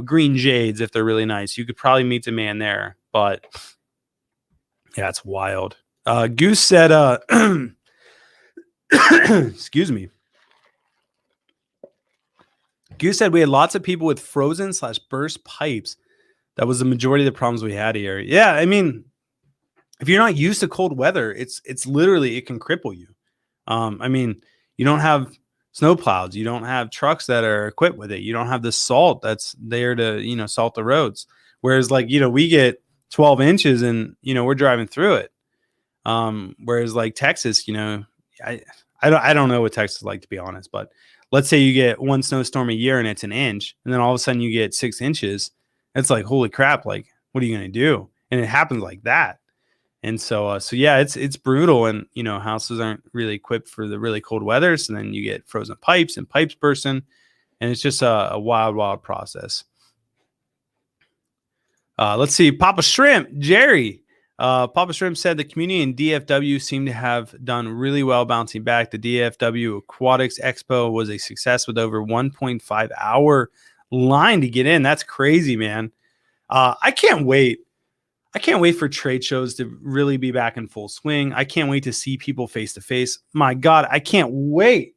green jades, if they're really nice, you could probably meet demand there. But yeah, it's wild. Goose said, excuse me. Goose said we had lots of people with frozen/burst pipes. That was the majority of the problems we had here. Yeah, I mean, if you're not used to cold weather, it's literally, it can cripple you. I mean, you don't have snow plows, you don't have trucks that are equipped with it, you don't have the salt that's there to salt the roads. Whereas like we get 12 inches and we're driving through it. Whereas like Texas, I don't know what Texas is like, to be honest, but let's say you get one snowstorm a year and it's an inch, and then all of a sudden you get 6 inches. It's like, holy crap, like what are you going to do? And it happens like that. And so yeah, it's brutal. And, houses aren't really equipped for the really cold weather. So then you get frozen pipes and pipes bursting, and it's just a wild, wild process. Let's see. Papa Shrimp, Jerry. Papa Shrimp said the community in DFW seemed to have done really well bouncing back. The DFW Aquatics Expo was a success with over 1.5 hour line to get in. That's crazy, man. I can't wait. I can't wait for trade shows to really be back in full swing. I can't wait to see people face to face. My God, I can't wait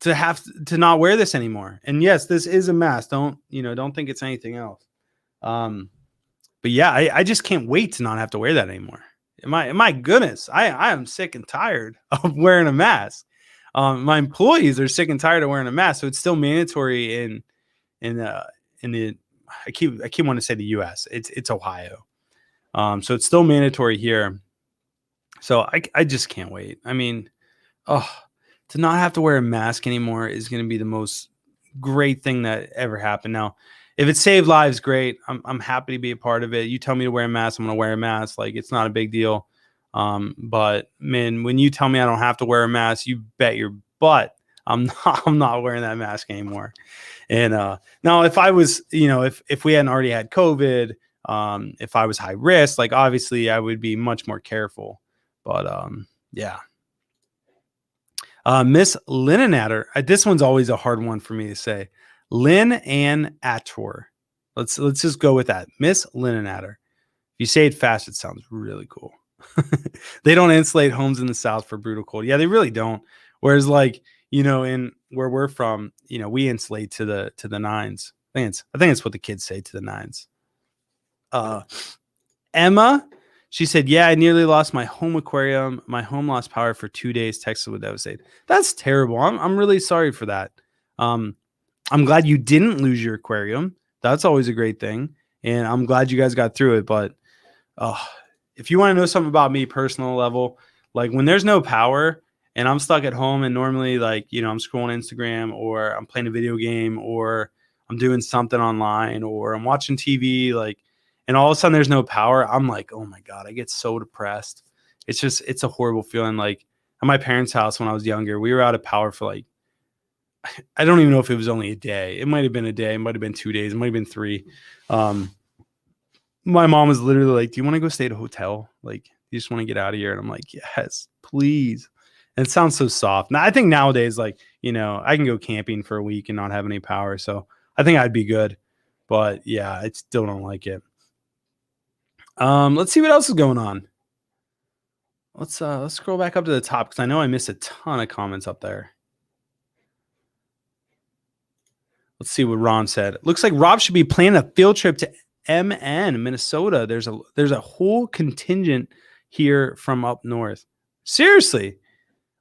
to have to not wear this anymore. And yes, this is a mask. Don't think it's anything else. But yeah, I just can't wait to not have to wear that anymore. My goodness, I am sick and tired of wearing a mask. My employees are sick and tired of wearing a mask, so it's still mandatory in the I keep wanting to say the U.S. It's Ohio, so it's still mandatory here. So I just can't wait. I mean, to not have to wear a mask anymore is going to be the most great thing that ever happened. Now, if it saved lives, great. I'm happy to be a part of it. You tell me to wear a mask, I'm going to wear a mask. Like, it's not a big deal. But man, when you tell me I don't have to wear a mask, you bet your butt I'm not wearing that mask anymore. And now if I was, if we hadn't already had COVID, if I was high risk, like obviously I would be much more careful. But yeah. Miss Linanatter, this one's always a hard one for me to say. Lynn Ann Ator. Let's just go with that. Miss Linanatter. If you say it fast, it sounds really cool. They don't insulate homes in the South for brutal cold. Yeah, they really don't. Whereas like, in where we're from, we insulate to the nines. I think it's what the kids say, to the nines. Emma, she said, yeah, I nearly lost my home aquarium. My home lost power for 2 days. Texas was devastated. That's terrible. I'm really sorry for that. I'm glad you didn't lose your aquarium. That's always a great thing. And I'm glad you guys got through it. But if you want to know something about me, personal level, like when there's no power and I'm stuck at home and normally like, I'm scrolling Instagram or I'm playing a video game or I'm doing something online or I'm watching TV, like, and all of a sudden there's no power. I'm like, oh my God, I get so depressed. It's a horrible feeling. Like at my parents' house when I was younger, we were out of power for like, I don't even know if it was only a day. It might've been a day. It might've been 2 days. It might've been 3. My mom was literally like, do you want to go stay at a hotel? Like, you just want to get out of here? And I'm like, yes, please. And it sounds so soft. Now, I think nowadays, like, I can go camping for a week and not have any power. So I think I'd be good. But yeah, I still don't like it. Let's see what else is going on. Let's scroll back up to the top because I know I missed a ton of comments up there. Let's see what Ron said. Looks like Rob should be planning a field trip to MN, Minnesota. There's a whole contingent here from up north. Seriously,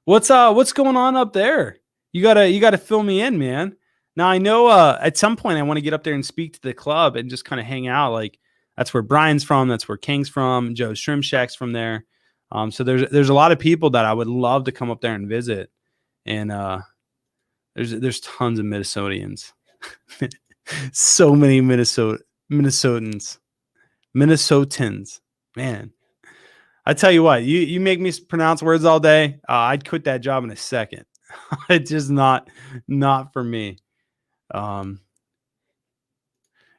what's going on up there? You gotta fill me in, man. Now I know at some point I want to get up there and speak to the club and just kind of hang out. Like that's where Brian's from. That's where King's from. Joe's Shrimp Shack's from there. So there's a lot of people that I would love to come up there and visit. And there's tons of Minnesotians. So many Minnesotans, man. I tell you what, you make me pronounce words all day. I'd quit that job in a second. It's just not for me.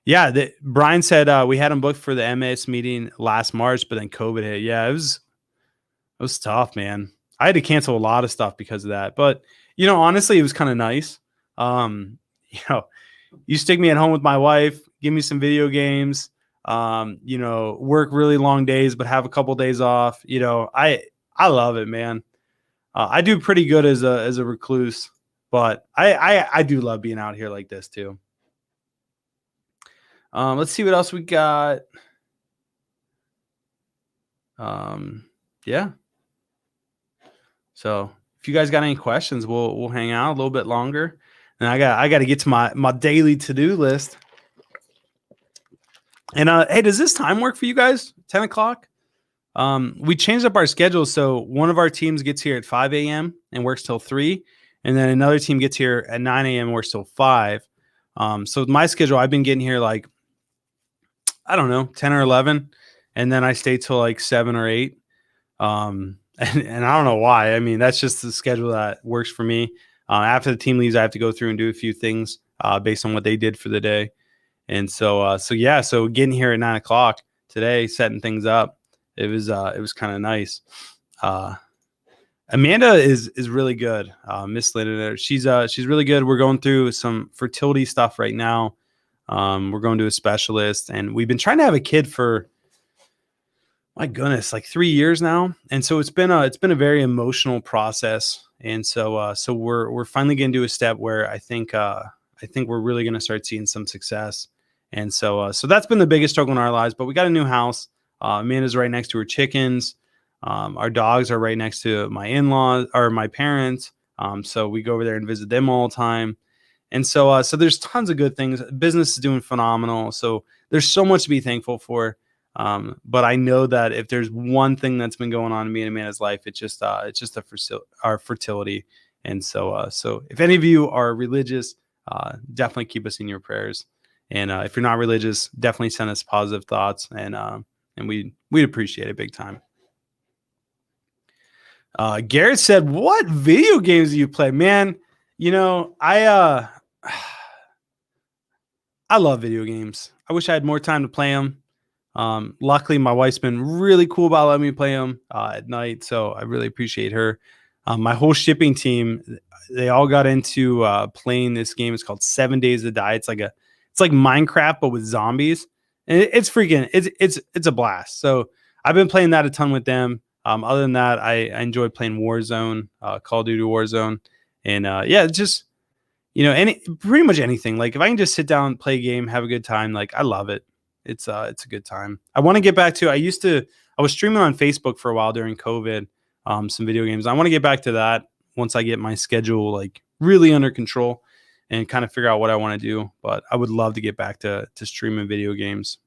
Yeah, Brian said we had him booked for the MS meeting last March, but then COVID hit. Yeah, it was tough, man. I had to cancel a lot of stuff because of that. But honestly, it was kind of nice. You stick me at home with my wife, give me some video games, work really long days, but have a couple days off. I love it, man. I do pretty good as a recluse, but I do love being out here like this too. Let's see what else we got. Yeah. So if you guys got any questions, we'll hang out a little bit longer. And I got to get to my daily to-do list. And hey, does this time work for you guys? 10 o'clock? We changed up our schedule. So one of our teams gets here at 5 a.m. and works till 3. And then another team gets here at 9 a.m. and works till 5. So with my schedule, I've been getting here like, I don't know, 10 or 11. And then I stay till like 7 or 8. And I don't know why. I mean, that's just the schedule that works for me. After the team leaves, I have to go through and do a few things based on what they did for the day. And so getting here at 9 o'clock today, setting things up. it was kind of nice. Amanda is really good. Miss Linden, she's really good. We're going through some fertility stuff right now. We're going to a specialist, and we've been trying to have a kid for, my goodness, like 3 years now. And so it's been a very emotional process. And so we're finally getting to a step where I think we're really going to start seeing some success. And so that's been the biggest struggle in our lives. But we got a new house. Amanda's right next to her chickens. Our dogs are right next to my in-laws or my parents. So we go over there and visit them all the time. And so there's tons of good things. Business is doing phenomenal. So there's so much to be thankful for. But I know that if there's one thing that's been going on in me and Amanda's life, it's just our fertility. And so if any of you are religious, definitely keep us in your prayers. And if you're not religious, definitely send us positive thoughts, and we'd appreciate it big time. Garrett said, "What video games do you play, man?" I love video games. I wish I had more time to play them. Luckily, my wife's been really cool about letting me play them at night, so I really appreciate her. My whole shipping team, they all got into playing this game. It's called 7 Days to Die. It's like Minecraft but with zombies, and it's a blast. So I've been playing that a ton with them. Other than that, I enjoy playing Warzone, Call of Duty Warzone, and just pretty much anything. Like if I can just sit down, play a game, have a good time, like I love it. It's a good time. I want to get back to. I was streaming on Facebook for a while during COVID, some video games. I want to get back to that once I get my schedule like really under control and kind of figure out what I want to do. But I would love to get back to streaming video games.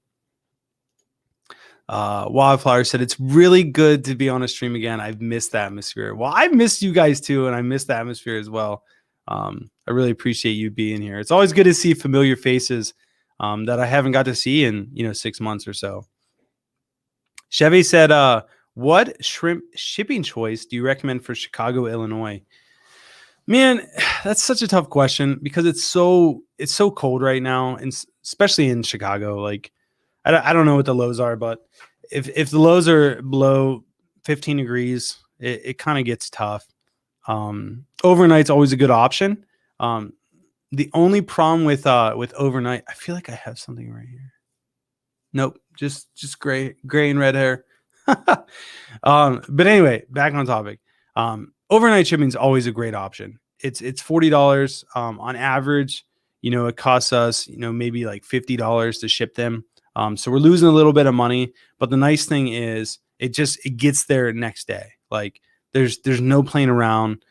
Wildflower said, "It's really good to be on a stream again. I've missed the atmosphere." Well, I've missed you guys too, and I missed the atmosphere as well. I really appreciate you being here. It's always good to see familiar faces that I haven't got to see in 6 months or so. Chevy said, "What shrimp shipping choice do you recommend for Chicago, Illinois?" Man, that's such a tough question because it's so cold right now, and especially in Chicago. Like, I don't know what the lows are, but if the lows are below 15 degrees, it kind of gets tough. Overnight's always a good option. The only problem with overnight, I feel like I have something right here. Nope, just gray and red hair. But anyway, back on topic. Overnight shipping is always a great option. It's $40 on average. It costs us maybe like $50 to ship them. So we're losing a little bit of money, but the nice thing is it gets there next day. Like there's no playing around.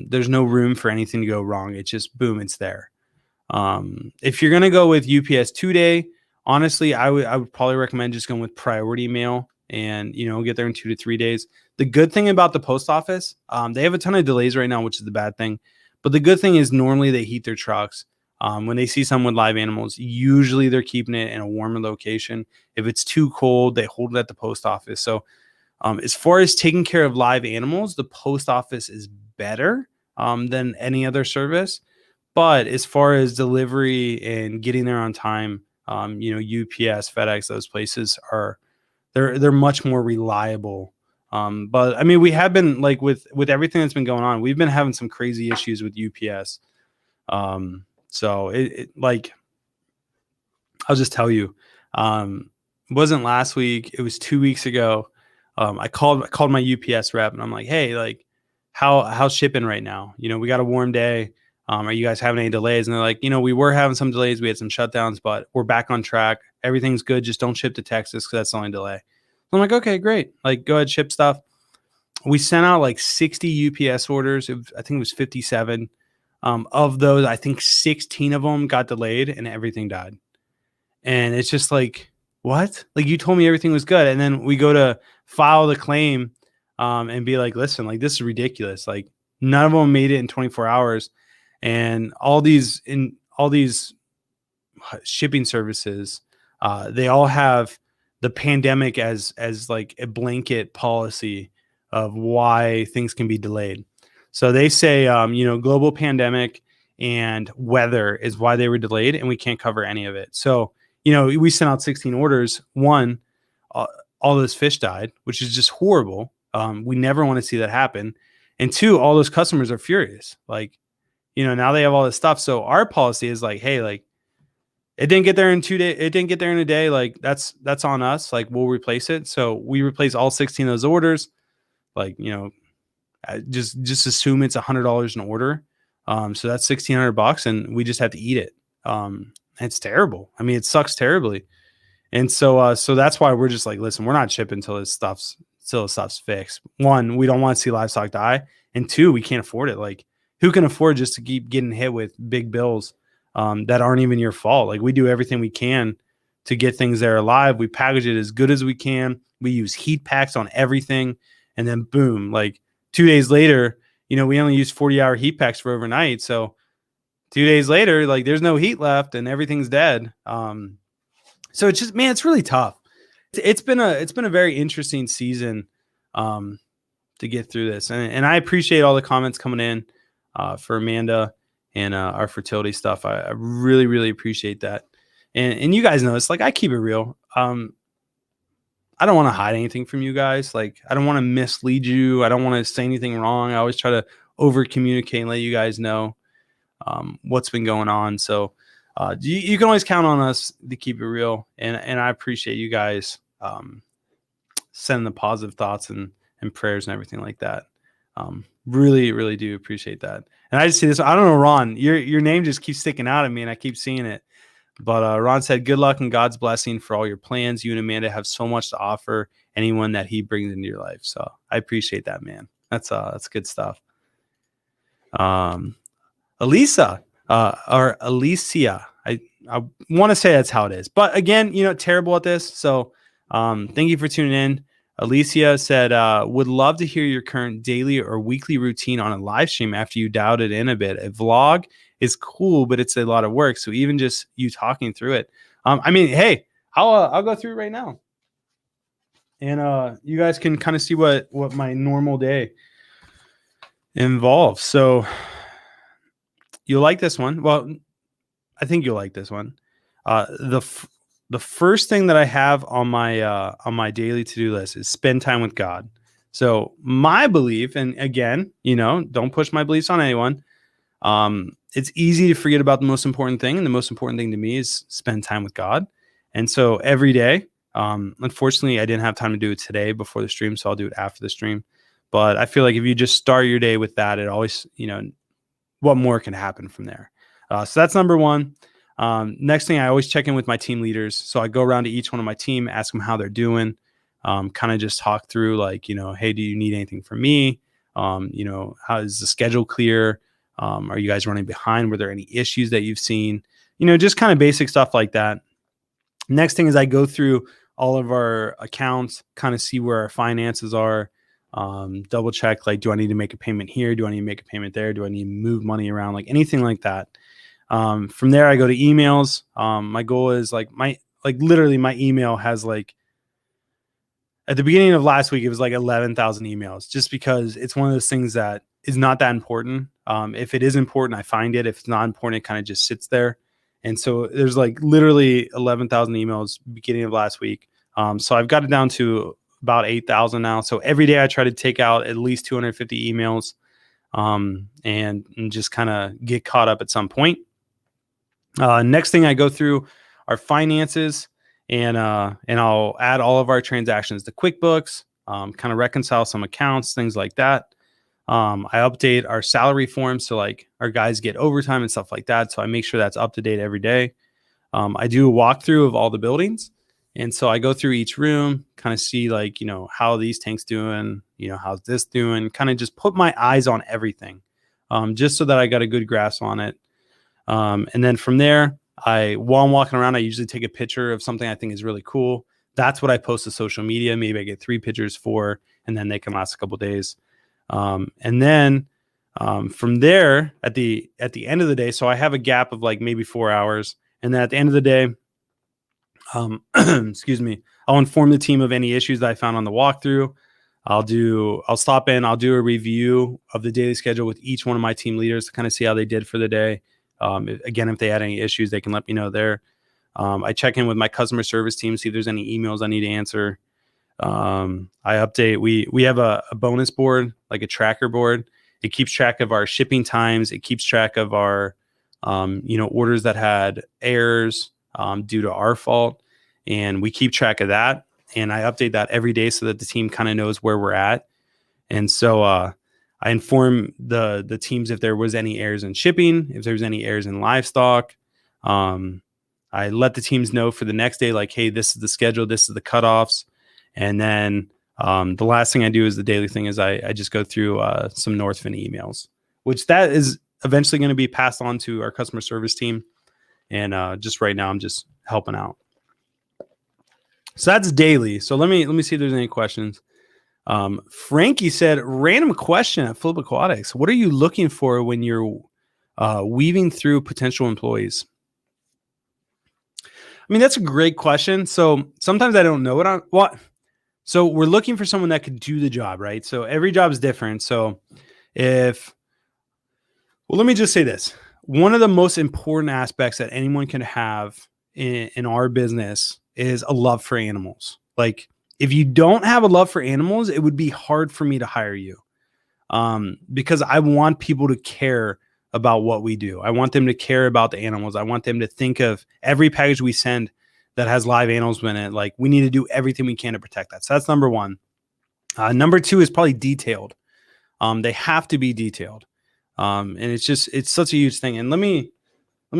There's no room for anything to go wrong. It's just boom, it's there. If you're gonna go with UPS 2-day, honestly, I would probably recommend just going with priority mail and get there in 2 to 3 days. The good thing about the post office, they have a ton of delays right now, which is the bad thing. But the good thing is normally they heat their trucks. When they see someone with live animals, usually they're keeping it in a warmer location. If it's too cold, they hold it at the post office. So as far as taking care of live animals, the post office is better than any other service. But as far as delivery and getting there on time, UPS, FedEx, those places they're much more reliable. But I mean, we have been like with everything that's been going on, we've been having some crazy issues with UPS. So it like, I'll just tell you, it wasn't last week. It was 2 weeks ago. I called my UPS rep and I'm like, "Hey, like how's shipping right now? We got a warm day. Are you guys having any delays?" And they're like, "We were having some delays. We had some shutdowns, but we're back on track. Everything's good. Just don't ship to Texas because that's the only delay." I'm like, "Okay, great. Like, go ahead, ship stuff." We sent out like 60 UPS orders. I think it was 57. Of those, I think 16 of them got delayed and everything died. And it's just like, what? Like, you told me everything was good. And then we go to file the claim and be like, "Listen, like, this is ridiculous. Like, none of them made it in 24 hours. And all these shipping services, they all have the pandemic as like a blanket policy of why things can be delayed. So they say, global pandemic and weather is why they were delayed, and we can't cover any of it. So, we sent out 16 orders. One, all those fish died, which is just horrible. We never want to see that happen. And two, all those customers are furious. Like, now they have all this stuff. So our policy is like, hey, like, it didn't get there in 2 days. It didn't get there in a day. Like that's on us. Like we'll replace it. So we replace all 16 of those orders. Like, just assume it's $100 an order. So that's $1,600 and we just have to eat it. It's terrible. I mean, it sucks terribly. And so that's why we're just like, listen, we're not shipping until this stuff's fixed. One, we don't want to see livestock die. And two, we can't afford it. Like who can afford just to keep getting hit with big bills that aren't even your fault? Like we do everything we can to get things there alive. We package it as good as we can. We use heat packs on everything. And then boom, like 2 days later, we only use 40-hour heat packs for overnight. So 2 days later, like there's no heat left and everything's dead. So it's just, man, it's really tough. It's been a very interesting season to get through this. And I appreciate all the comments coming in for Amanda and our fertility stuff. I really, really appreciate that. And you guys know it's like I keep it real. I don't want to hide anything from you guys. Like I don't want to mislead you. I don't want to say anything wrong. I always try to over communicate and let you guys know what's been going on. So you can always count on us to keep it real. And I appreciate you guys sending the positive thoughts and prayers and everything like that. Really, really do appreciate that. And I just see this. I don't know, Ron, your name just keeps sticking out at me and I keep seeing it. But Ron said, good luck and God's blessing for all your plans. You and Amanda have so much to offer anyone that he brings into your life. So I appreciate that, man. That's good stuff. Alicia, I want to say that's how it is. But again, terrible at this. So thank you for tuning in. Alicia said, would love to hear your current daily or weekly routine on a live stream after you dialed it in a bit. A vlog is cool, but it's a lot of work. So even just you talking through it. I mean, hey, I'll go through it right now. And you guys can kind of see what my normal day involves. So you'll like this one. Well, I think you'll like this one. The first thing that I have on my daily to-do list is spend time with God. So my belief, and again, don't push my beliefs on anyone. It's easy to forget about the most important thing. And the most important thing to me is spend time with God. And so every day, unfortunately, I didn't have time to do it today before the stream. So I'll do it after the stream. But I feel like if you just start your day with that, it always, what more can happen from there? So that's number one. Next thing, I always check in with my team leaders. So I go around to each one of my team, ask them how they're doing, kind of just talk through like, hey, do you need anything from me? How is the schedule clear? Are you guys running behind? Were there any issues that you've seen? Just kind of basic stuff like that. Next thing is I go through all of our accounts, kind of see where our finances are, double check, like, do I need to make a payment here? Do I need to make a payment there? Do I need to move money around? Like anything like that. From there, I go to emails. My goal is literally my email has like, at the beginning of last week, it was like 11,000 emails just because it's one of those things that is not that important. If it is important, I find it. If it's not important, it kind of just sits there. And so there's like literally 11,000 emails beginning of last week. So I've got it down to about 8,000 now. So every day I try to take out at least 250 emails and just kind of get caught up at some point. Next thing I go through are finances and I'll add all of our transactions to QuickBooks, kind of reconcile some accounts, things like that. I update our salary forms so like our guys get overtime and stuff like that. So I make sure that's up to date every day. I do a walkthrough of all the buildings. And so I go through each room, kind of see like, how are these tanks doing, how's this doing, kind of just put my eyes on everything, just so that I got a good grasp on it. And then from there, while I'm walking around, I usually take a picture of something I think is really cool. That's what I post to social media. Maybe I get 3 pictures and then they can last a couple days. And then from there at the end of the day, so I have a gap of like maybe 4 hours. And then at the end of the day, excuse me, I'll inform the team of any issues that I found on the walkthrough. I'll stop in, I'll do a review of the daily schedule with each one of my team leaders to kind of see how they did for the day. Again, if they had any issues, they can let me know there. I check in with my customer service team, see if there's any emails I need to answer. I update. We have a bonus board, like a tracker board. It keeps track of our shipping times. It keeps track of our orders that had errors due to our fault, and we keep track of that. And I update that every day so that the team kind of knows where we're at. And so I inform the teams if there was any errors in shipping, if there was any errors in livestock. I let the teams know for the next day, like, hey, this is the schedule, this is the cutoffs. And then the last thing I do is the daily thing is I just go through some Northfin emails, which that is eventually going to be passed on to our customer service team. And just right now, I'm just helping out. So that's daily. So let me see if there's any questions. Frankie said, random question at Flip Aquatics. What are you looking for when you're weaving through potential employees? I mean, that's a great question. So sometimes I don't know what. So we're looking for someone that could do the job, right? So every job is different. So let me just say this. One of the most important aspects that anyone can have in our business is a love for animals. Like, if you don't have a love for animals, it would be hard for me to hire you because I want people to care about what we do. I want them to care about the animals. I want them to think of every package we send that has live animals in it. Like, we need to do everything we can to protect that. So that's number one. Number two is probably detailed. They have to be detailed. And it's such a huge thing. And let me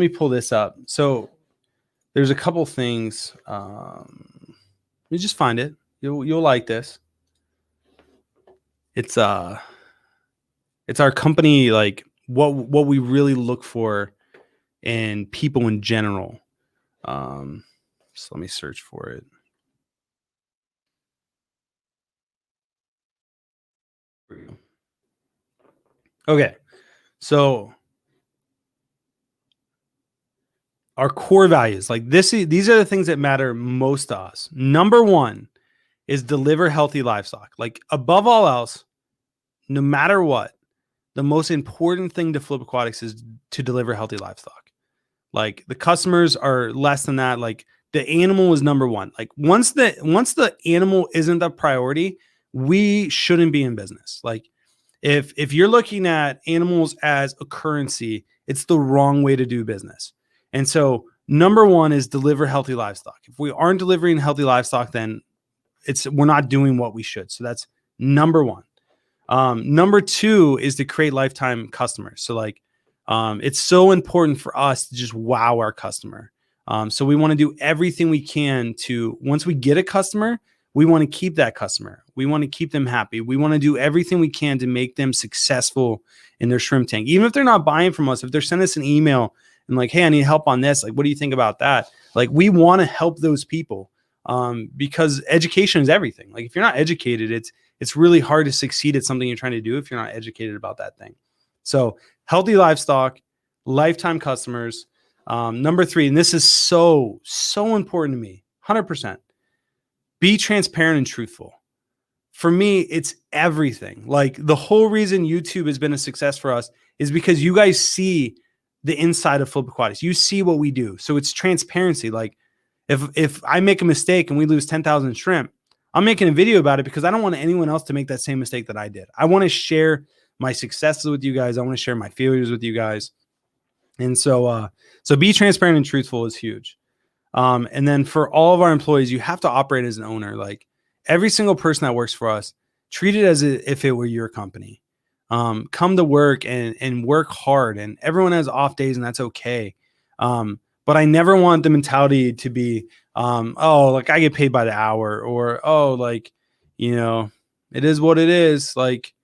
pull this up. So there's a couple things. Let me just find it. You'll like this. It's our company, like what we really look for in people in general. So let me search for it. Okay. So our core values, like these are the things that matter most to us. Number one is deliver healthy livestock. Like, above all else, no matter what, the most important thing to Flip Aquatics is to deliver healthy livestock. Like, the customers are less than that. Like, the animal is number one. Like, once the animal isn't the priority, we shouldn't be in business. Like, if you're looking at animals as a currency, it's the wrong way to do business. And so number one is deliver healthy livestock. If we aren't delivering healthy livestock, then we're not doing what we should. So that's number one. Number two is to create lifetime customers. So like, it's so important for us to just wow our customer. So we want to do everything we can to, once we get a customer, we want to keep that customer. We want to keep them happy. We want to do everything we can to make them successful in their shrimp tank. Even if they're not buying from us, if they're sending us an email and like, hey, I need help on this. Like, what do you think about that? Like, we want to help those people because education is everything. Like, if you're not educated, it's really hard to succeed at something you're trying to do if you're not educated about that thing. So healthy livestock, lifetime customers. Number three, and this is so important to me, 100%. Be transparent and truthful. For me, it's everything. Like, the whole reason YouTube has been a success for us is because you guys see the inside of Flip Aquatics. You see what we do. So it's transparency. Like, if I make a mistake and we lose 10,000 shrimp, I'm making a video about it because I don't want anyone else to make that same mistake that I did. I want to share my successes with you guys. I want to share my failures with you guys. And so be transparent and truthful is huge. And then for all of our employees, you have to operate as an owner. Like, every single person that works for us, treat it as if it were your company. Come to work and work hard, and everyone has off days, and that's okay. But I never want the mentality to be, like, I get paid by the hour, or, like, it is what it is. Like,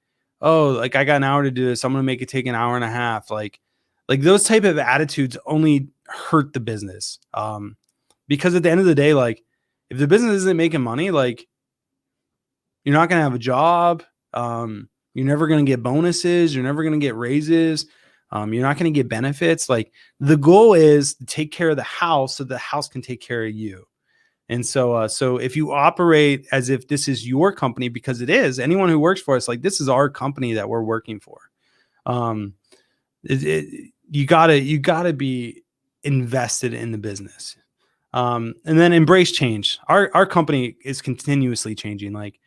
like, I got an hour to do this, I'm going to make it take an hour and a half. Like those type of attitudes only hurt the business. Because at the end of the day, like, if the business isn't making money, like, you're not going to have a job. You're never going to get bonuses. You're never going to get raises. You're not going to get benefits. Like, the goal is to take care of the house so the house can take care of you. And so if you operate as if this is your company, because it is, anyone who works for us, like, this is our company that we're working for. You gotta be invested in the business. And then embrace change. Our company is continuously changing. Like,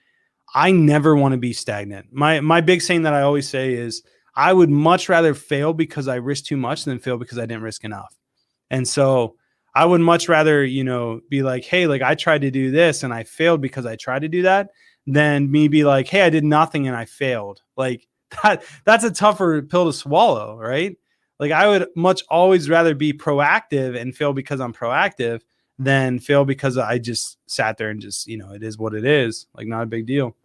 I never want to be stagnant. My big saying that I always say is, I would much rather fail because I risked too much than fail because I didn't risk enough. And so I would much rather, be like, hey, like I tried to do this and I failed because I tried to do that, than me be like, hey, I did nothing and I failed. Like that's a tougher pill to swallow, right? Like I would much always rather be proactive and fail because I'm proactive than fail because I just sat there and just, it is what it is. Like, not a big deal.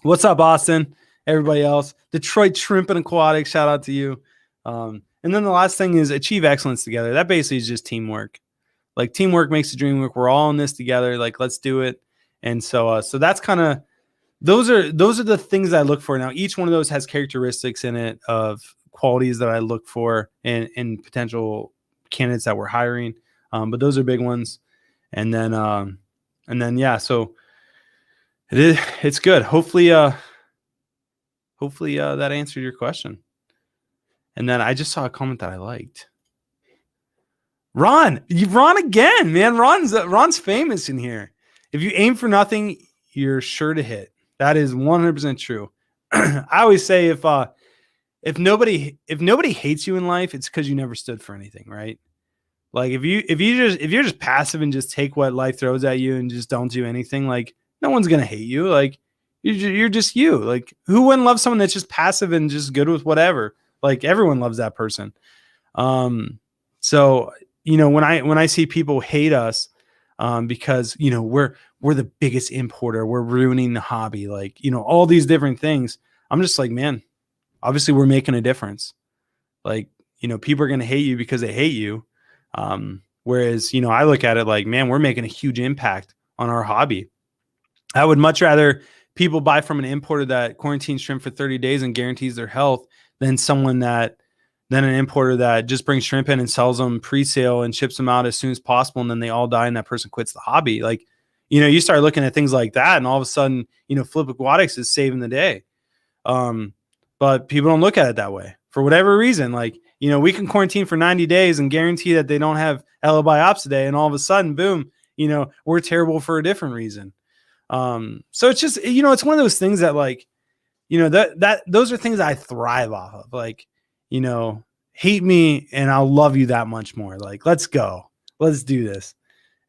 What's up, Austin? Everybody else, Detroit Shrimp and Aquatics, shout out to you. And then the last thing is achieve excellence together. That basically is just teamwork. Like, teamwork makes the dream work. We're all in this together. Like, let's do it. And so that's kind of, those are the things I look for. Now, each one of those has characteristics in it of qualities that I look for in potential candidates that we're hiring. But those are big ones. And then yeah, so it's good. Hopefully that answered your question. And then I just saw a comment that I liked. Ron again, man. Ron's famous in here. If you aim for nothing, you're sure to hit. That is 100% true. I always say if nobody hates you in life, it's because you never stood for anything, right? Like if you're just passive and just take what life throws at you and just don't do anything, like no one's gonna hate you. Like you're just you. Like, who wouldn't love someone that's just passive and just good with whatever? Like, everyone loves that person. So when I see people hate us because we're the biggest importer, we're ruining the hobby, like all these different things, I'm just like, man, obviously we're making a difference. Like, people are gonna hate you because they hate you. Whereas I look at it like, man, we're making a huge impact on our hobby. I would much rather people buy from an importer that quarantines shrimp for 30 days and guarantees their health than an importer that just brings shrimp in and sells them pre-sale and ships them out as soon as possible, and then they all die and that person quits the hobby. Like, you start looking at things like that, and all of a sudden, Flip Aquatics is saving the day. But people don't look at it that way for whatever reason. Like, we can quarantine for 90 days and guarantee that they don't have LBI today, and all of a sudden, boom, we're terrible for a different reason. So it's just, it's one of those things that, like, those are things I thrive off of. Like, hate me and I'll love you that much more. Like, let's go, let's do this.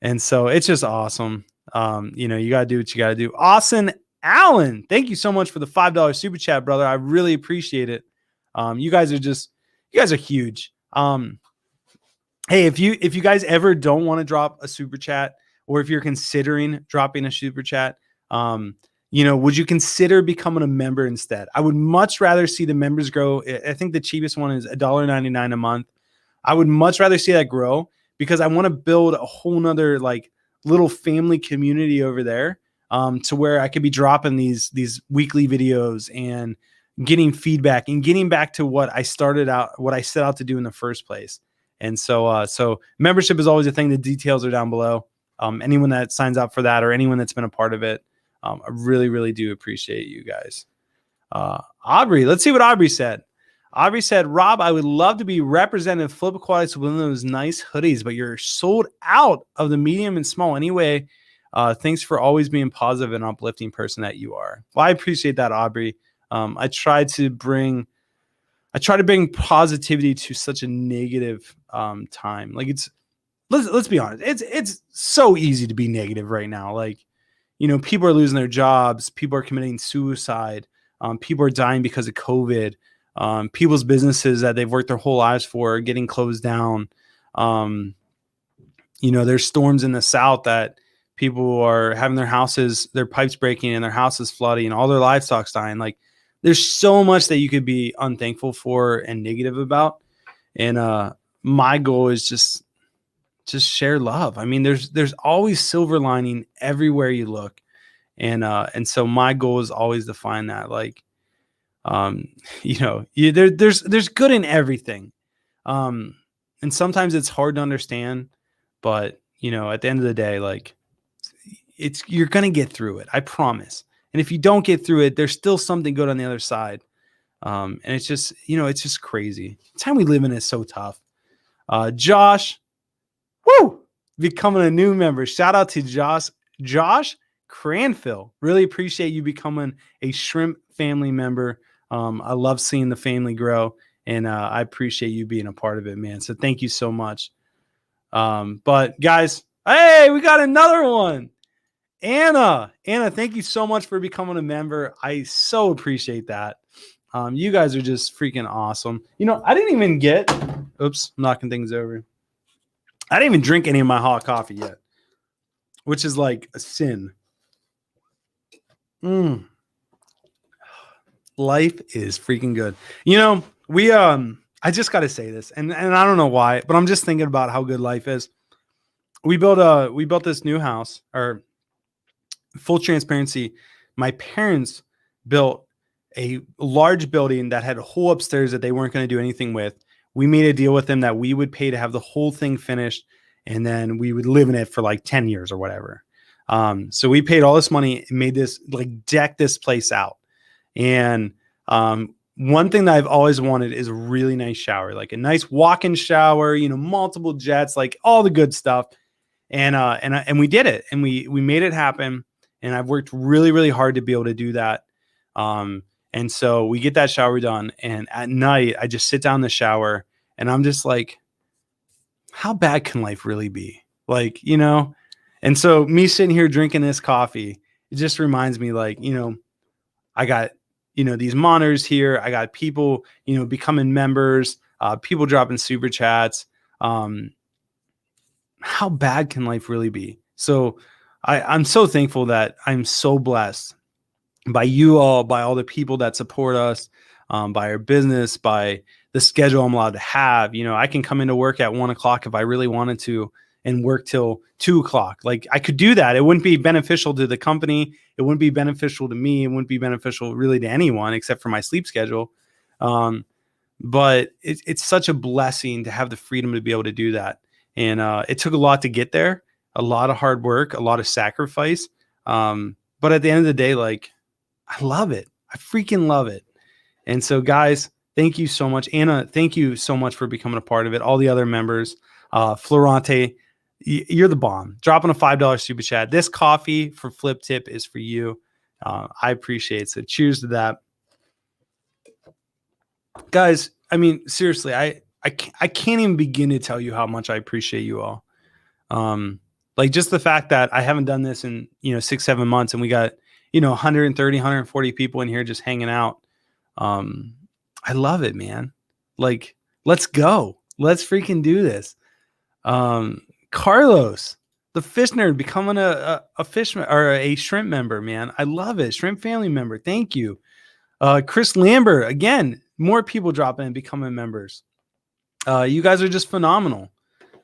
And so it's just awesome. You got to do what you got to do. Austin Allen, thank you so much for the $5 super chat, brother. I really appreciate it. You guys are huge. Hey, if you guys ever don't want to drop a super chat, or if you're considering dropping a super chat, would you consider becoming a member instead? I would much rather see the members grow. I think the cheapest one is $1.99 a month. I would much rather see that grow because I want to build a whole nother like little family community over there, to where I could be dropping these weekly videos and getting feedback and getting back to what I set out to do in the first place. And so membership is always a thing. The details are down below. Anyone that signs up for that or anyone that's been a part of it, I really, really do appreciate you guys. Aubrey, let's see what Aubrey said. Aubrey said, Rob, I would love to be representative Flip Aquatics with one of those nice hoodies, but you're sold out of the medium and small anyway. Thanks for always being positive and uplifting person that you are. Well, I appreciate that, Aubrey. I try to bring positivity to such a negative time. Like, let's be honest. It's so easy to be negative right now. Like, people are losing their jobs. People are committing suicide. People are dying because of COVID. People's businesses that they've worked their whole lives for are getting closed down. There's storms in the South that people are having their pipes breaking and their houses flooding and all their livestock's dying. Like, there's so much that you could be unthankful for and negative about. And my goal is just share love. I mean, there's always silver lining everywhere you look. And so my goal is always to find that, like, there's good in everything. And sometimes it's hard to understand, but at the end of the day, like, you're going to get through it. I promise. And if you don't get through it, there's still something good on the other side. And it's just, it's just crazy. The time we live in is so tough. Josh, woo! becoming a new member. Shout out to Josh Cranfield. Really appreciate you becoming a shrimp family member. I love seeing the family grow, and I appreciate you being a part of it, man. So thank you so much. But guys, hey, we got another one. Anna, thank you so much for becoming a member. I so appreciate that. You guys are just freaking awesome. You know, I didn't even get, oops, I'm knocking things over. I didn't even drink any of my hot coffee yet, which is like a sin. Life is freaking good. You know, I just got to say this, and I don't know why, but I'm just thinking about how good life is. We built this new house, or full transparency, my parents built a large building that had a whole upstairs that they weren't going to do anything with. We made a deal with them that we would pay to have the whole thing finished, and then we would live in it for like 10 years or whatever. So we paid all this money and made this, like, deck this place out. And one thing that I've always wanted is a really nice shower, like a nice walk-in shower, you know, multiple jets, like all the good stuff. And we did it, and we made it happen. And I've worked really, really hard to be able to do that. And so we get that shower done, and at night I just sit down in the shower and I'm just like, how bad can life really be? Like, you know? And so me sitting here drinking this coffee, it just reminds me, like, you know, I got, you know, these monitors here. I got people, you know, becoming members, people dropping super chats. How bad can life really be? So I'm so thankful that I'm so blessed by you all, by all the people that support us, by our business, by the schedule I'm allowed to have. You know, I can come into work at 1 o'clock if I really wanted to and work till 2 o'clock. Like, I could do that. It wouldn't be beneficial to the company. It wouldn't be beneficial to me. It wouldn't be beneficial really to anyone except for my sleep schedule. But it's such a blessing to have the freedom to be able to do that. And it took a lot to get there, a lot of hard work, a lot of sacrifice. But at the end of the day, like, I love it. I freaking love it. And so, guys, thank you so much. Anna, thank you so much for becoming a part of it. All the other members, Florante, you're the bomb. Dropping a $5 super chat. This coffee for Flip Tip is for you. I appreciate it. So cheers to that. Guys, I mean, seriously, I can't even begin to tell you how much I appreciate you all. Like, just the fact that I haven't done this in, 6-7 months, and we got, 130, 140 people in here just hanging out. I love it, man. Like, let's go. Let's freaking do this. Carlos, the fish nerd, becoming a fish or a shrimp member, man. I love it. Shrimp family member. Thank you. Chris Lambert, again, more people dropping and becoming members. You guys are just phenomenal.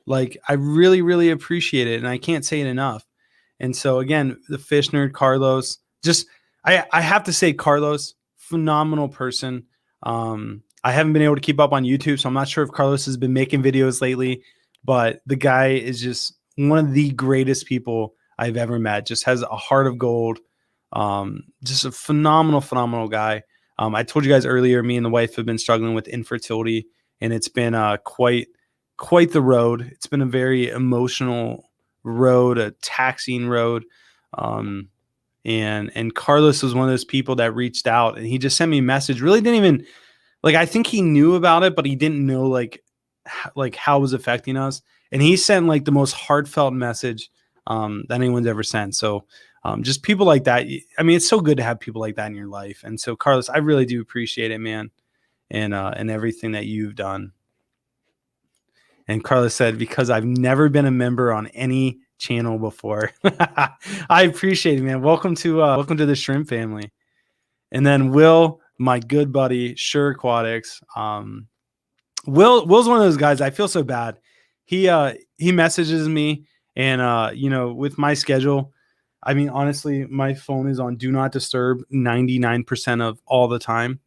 Like, I really, really appreciate it, and I can't say it enough. And so, again, the fish nerd, Carlos, just, I have to say, Carlos, phenomenal person. I haven't been able to keep up on YouTube, so I'm not sure if Carlos has been making videos lately, but the guy is just one of the greatest people I've ever met. Just has a heart of gold. Just a phenomenal, phenomenal guy. I told you guys earlier, me and the wife have been struggling with infertility, and it's been quite the road. It's been a very emotional road, a taxing road. And Carlos was one of those people that reached out, and he just sent me a message. Really didn't even, like, I think he knew about it, but he didn't know like how it was affecting us. And he sent like the most heartfelt message that anyone's ever sent. So just people like that. I mean, it's so good to have people like that in your life. And so, Carlos, I really do appreciate it, man. And everything that you've done. And Carlos said, because I've never been a member on any channel before. I appreciate it, man. Welcome to the shrimp family. And then Will, my good buddy, Sure Aquatics. Will's one of those guys. I feel so bad. He messages me, and with my schedule, I mean, honestly, my phone is on do not disturb 99% of all the time.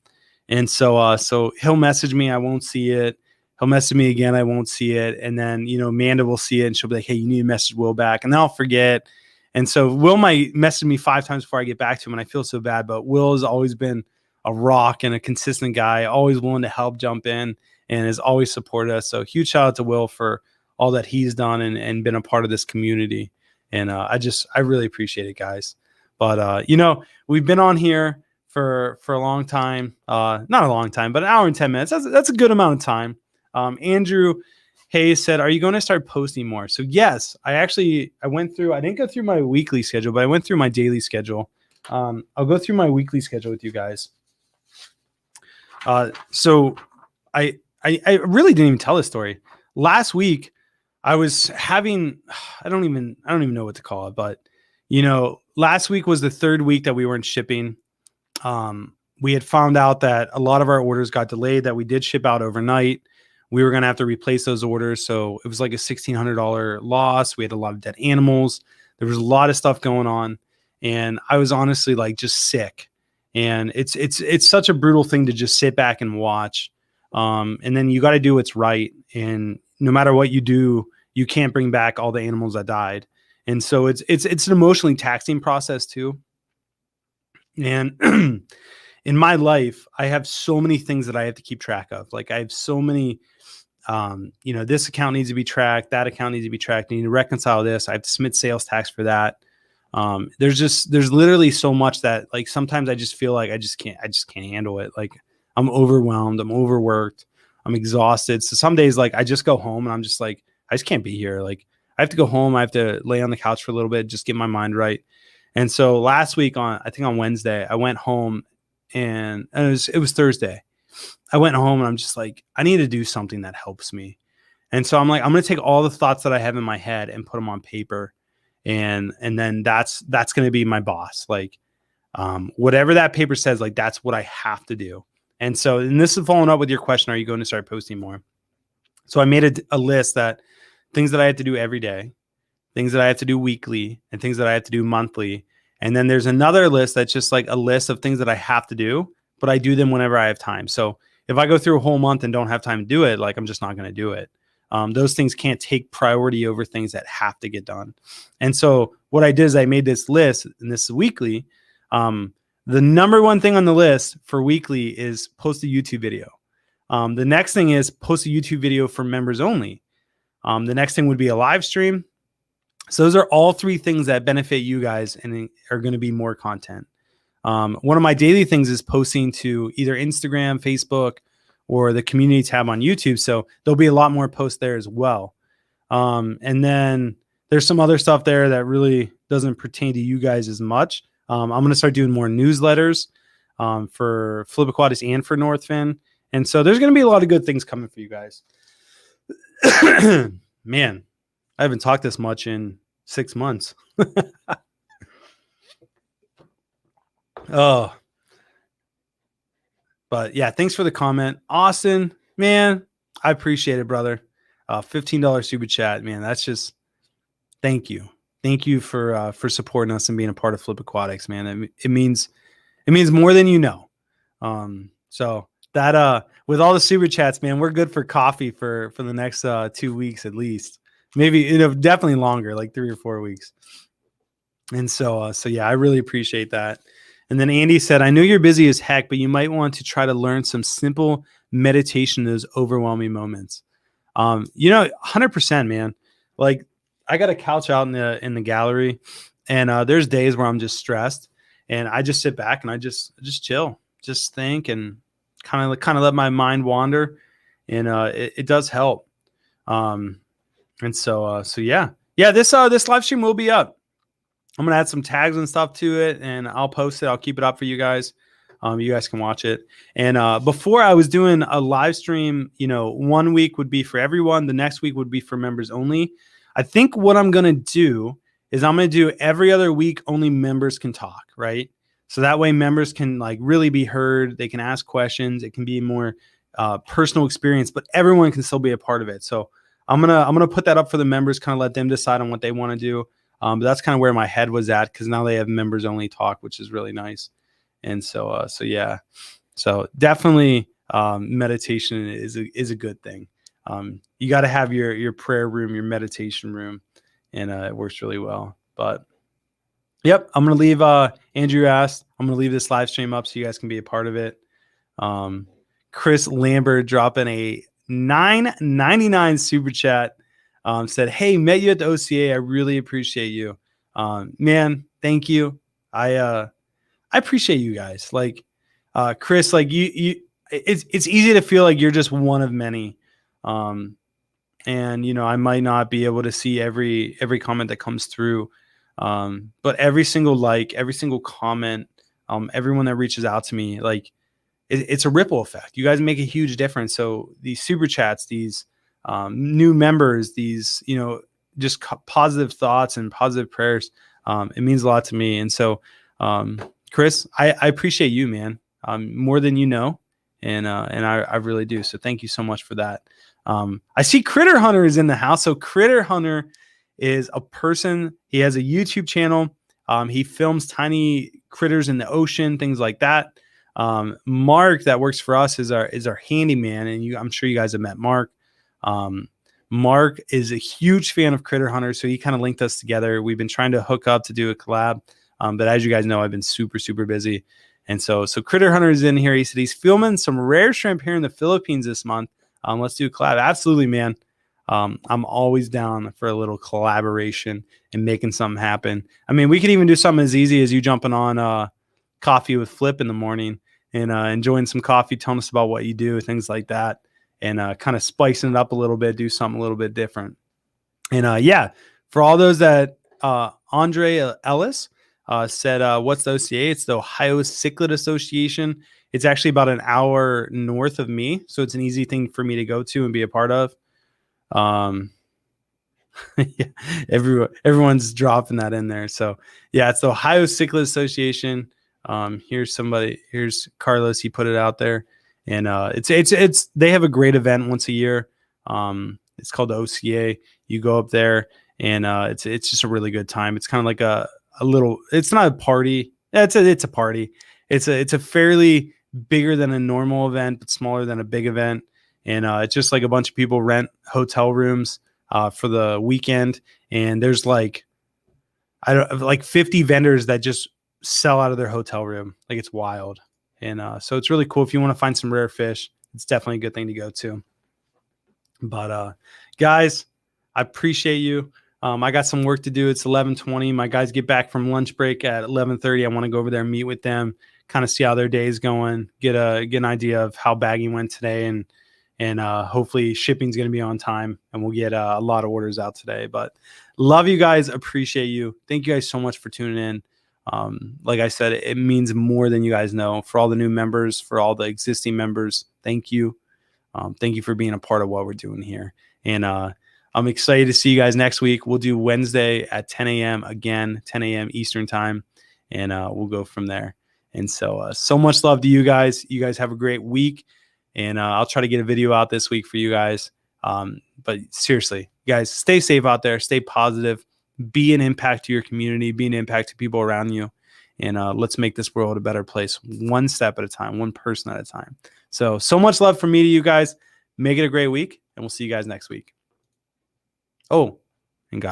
And so he'll message me, I won't see it. He'll message me again, I won't see it. And then, Amanda will see it, and she'll be like, hey, you need to message Will back. And then I'll forget. And so Will might message me 5 times before I get back to him, and I feel so bad. But Will has always been a rock and a consistent guy, always willing to help jump in, and has always supported us. So huge shout out to Will for all that he's done and been a part of this community. And I really appreciate it, guys. But we've been on here for a long time, not a long time, but an hour and 10 minutes. That's a good amount of time. Andrew Hayes said, are you going to start posting more? So yes, I didn't go through my weekly schedule, but I went through my daily schedule. I'll go through my weekly schedule with you guys. So I really didn't even tell this story. Last week I was having, I don't even know what to call it, but last week was the third week that we weren't shipping. We had found out that a lot of our orders got delayed, that we did ship out overnight. We were going to have to replace those orders. So it was like a $1,600 loss. We had a lot of dead animals. There was a lot of stuff going on. And I was honestly like just sick. And it's such a brutal thing to just sit back and watch. And then you got to do what's right. And no matter what you do, you can't bring back all the animals that died. And so it's an emotionally taxing process too. And in my life, I have so many things that I have to keep track of. Like I have so many, this account needs to be tracked. That account needs to be tracked. I need to reconcile this. I have to submit sales tax for that. There's literally so much that like, sometimes I just feel like I just can't handle it. Like I'm overwhelmed. I'm overworked. I'm exhausted. So some days, like I just go home and I'm just like, I just can't be here. Like I have to go home. I have to lay on the couch for a little bit, just get my mind right. And so last week on Wednesday, I went home and it was Thursday. I went home and I'm just like, I need to do something that helps me. And so I'm like, I'm going to take all the thoughts that I have in my head and put them on paper. And then that's going to be my boss. Like, whatever that paper says, like, that's what I have to do. And so, and this is following up with your question, are you going to start posting more? So I made a list that things that I have to do every day, things that I have to do weekly, and things that I have to do monthly. And then there's another list that's just like a list of things that I have to do, but I do them whenever I have time. So if I go through a whole month and don't have time to do it, like I'm just not going to do it. Those things can't take priority over things that have to get done. And so what I did is I made this list, and this is weekly. The number one thing on the list for weekly is post a YouTube video. The next thing is post a YouTube video for members only. The next thing would be a live stream. So those are all three things that benefit you guys and are going to be more content. One of my daily things is posting to either Instagram, Facebook, or the community tab on YouTube. So there'll be a lot more posts there as well. And then there's some other stuff there that really doesn't pertain to you guys as much. I'm going to start doing more newsletters for Flip Aquatics and for Northfin. And so there's going to be a lot of good things coming for you guys. Man, I haven't talked this much in 6 months. Oh, but yeah, thanks for the comment, Austin. Man, I appreciate it, brother. $15 super chat, man. That's just thank you for supporting us and being a part of Flip Aquatics, man. It means more than you know. So that with all the super chats, man, we're good for coffee for the next 2 weeks at least. Maybe definitely longer, like 3 or 4 weeks. And so yeah, I really appreciate that. And then Andy said, I know you're busy as heck, but you might want to try to learn some simple meditation in those overwhelming moments. 100%, man. Like I got a couch out in the gallery, and there's days where I'm just stressed, and I just sit back and I just chill, just think, and kind of let my mind wander, and it does help. And so yeah. This live stream will be up. I'm going to add some tags and stuff to it, and I'll post it. I'll keep it up for you guys. You guys can watch it. And before I was doing a live stream, 1 week would be for everyone. The next week would be for members only. I think what I'm going to do is I'm going to do every other week, only members can talk, right? So that way members can like really be heard. They can ask questions. It can be more personal experience, but everyone can still be a part of it. So I'm going to put that up for the members, kind of let them decide on what they want to do. But that's kind of where my head was at, because now they have members only talk, which is really nice. And so yeah, so definitely meditation is a good thing. You got to have your prayer room, your meditation room, and it works really well. But yep, I'm going to leave, Andrew asked, I'm going to leave this live stream up so you guys can be a part of it. Chris Lambert dropping a $9.99 super chat. said, "Hey, met you at the OCA. I really appreciate you, man. Thank you. I appreciate you guys. Like, Chris, like it's easy to feel like you're just one of many, and I might not be able to see every comment that comes through, but every single like, every single comment, everyone that reaches out to me, like it's a ripple effect. You guys make a huge difference. So these super chats, these new members, these just positive thoughts and positive prayers, it means a lot to me. And so Chris, I appreciate you, man, more than you know, and I really do. So thank you so much for that. I see Critter Hunter is in the house. So Critter Hunter is a person. He has a YouTube channel. He films tiny critters in the ocean, things like that. Mark, that works for us, is our handyman, and I'm sure you guys have met Mark. Mark is a huge fan of Critter Hunter, so he kind of linked us together. We've been trying to hook up to do a collab, but as you guys know, I've been super busy, and so Critter Hunter is in here. He said he's filming some rare shrimp here in the Philippines this month. Let's do a collab. Absolutely, man. I'm always down for a little collaboration and making something happen. I mean, we could even do something as easy as you jumping on Coffee with Flip in the morning and enjoying some coffee, telling us about what you do, things like that, and kind of spicing it up a little bit, do something a little bit different. And yeah, for all those that Andre Ellis said, what's the OCA? It's the Ohio Cichlid Association. It's actually about an hour north of me, so it's an easy thing for me to go to and be a part of. Yeah, everyone's dropping that in there. So yeah, it's the Ohio Cichlid Association. Here's Carlos. He put it out there, and it's they have a great event once a year. It's called the OCA. You go up there, and it's just a really good time. It's kind of like a little. It's not a party. It's a party. It's a fairly bigger than a normal event, but smaller than a big event. And it's just like a bunch of people rent hotel rooms for the weekend, and there's like 50 vendors that just sell out of their hotel room. Like, it's wild. And so it's really cool. If you want to find some rare fish, it's definitely a good thing to go to. But guys, I appreciate you. I got some work to do. It's 11:20. My guys get back from lunch break at 11:30. I want to go over there and meet with them, kind of see how their day is going, get an idea of how bagging went today, and hopefully shipping's going to be on time, and we'll get a lot of orders out today. But love you guys. Appreciate you. Thank you guys so much for tuning in. Like I said, it means more than you guys know. For all the new members, for all the existing members, thank you. Thank you for being a part of what we're doing here. And I'm excited to see you guys next week. We'll do Wednesday at 10 a.m. again, 10 a.m. Eastern time, and we'll go from there. And so much love to you guys. You guys have a great week. And I'll try to get a video out this week for you guys. But seriously, guys, stay safe out there. Stay positive. Be an impact to your community. Be an impact to people around you. And let's make this world a better place, one step at a time, one person at a time. So much love from me to you guys. Make it a great week, and we'll see you guys next week. Oh, and God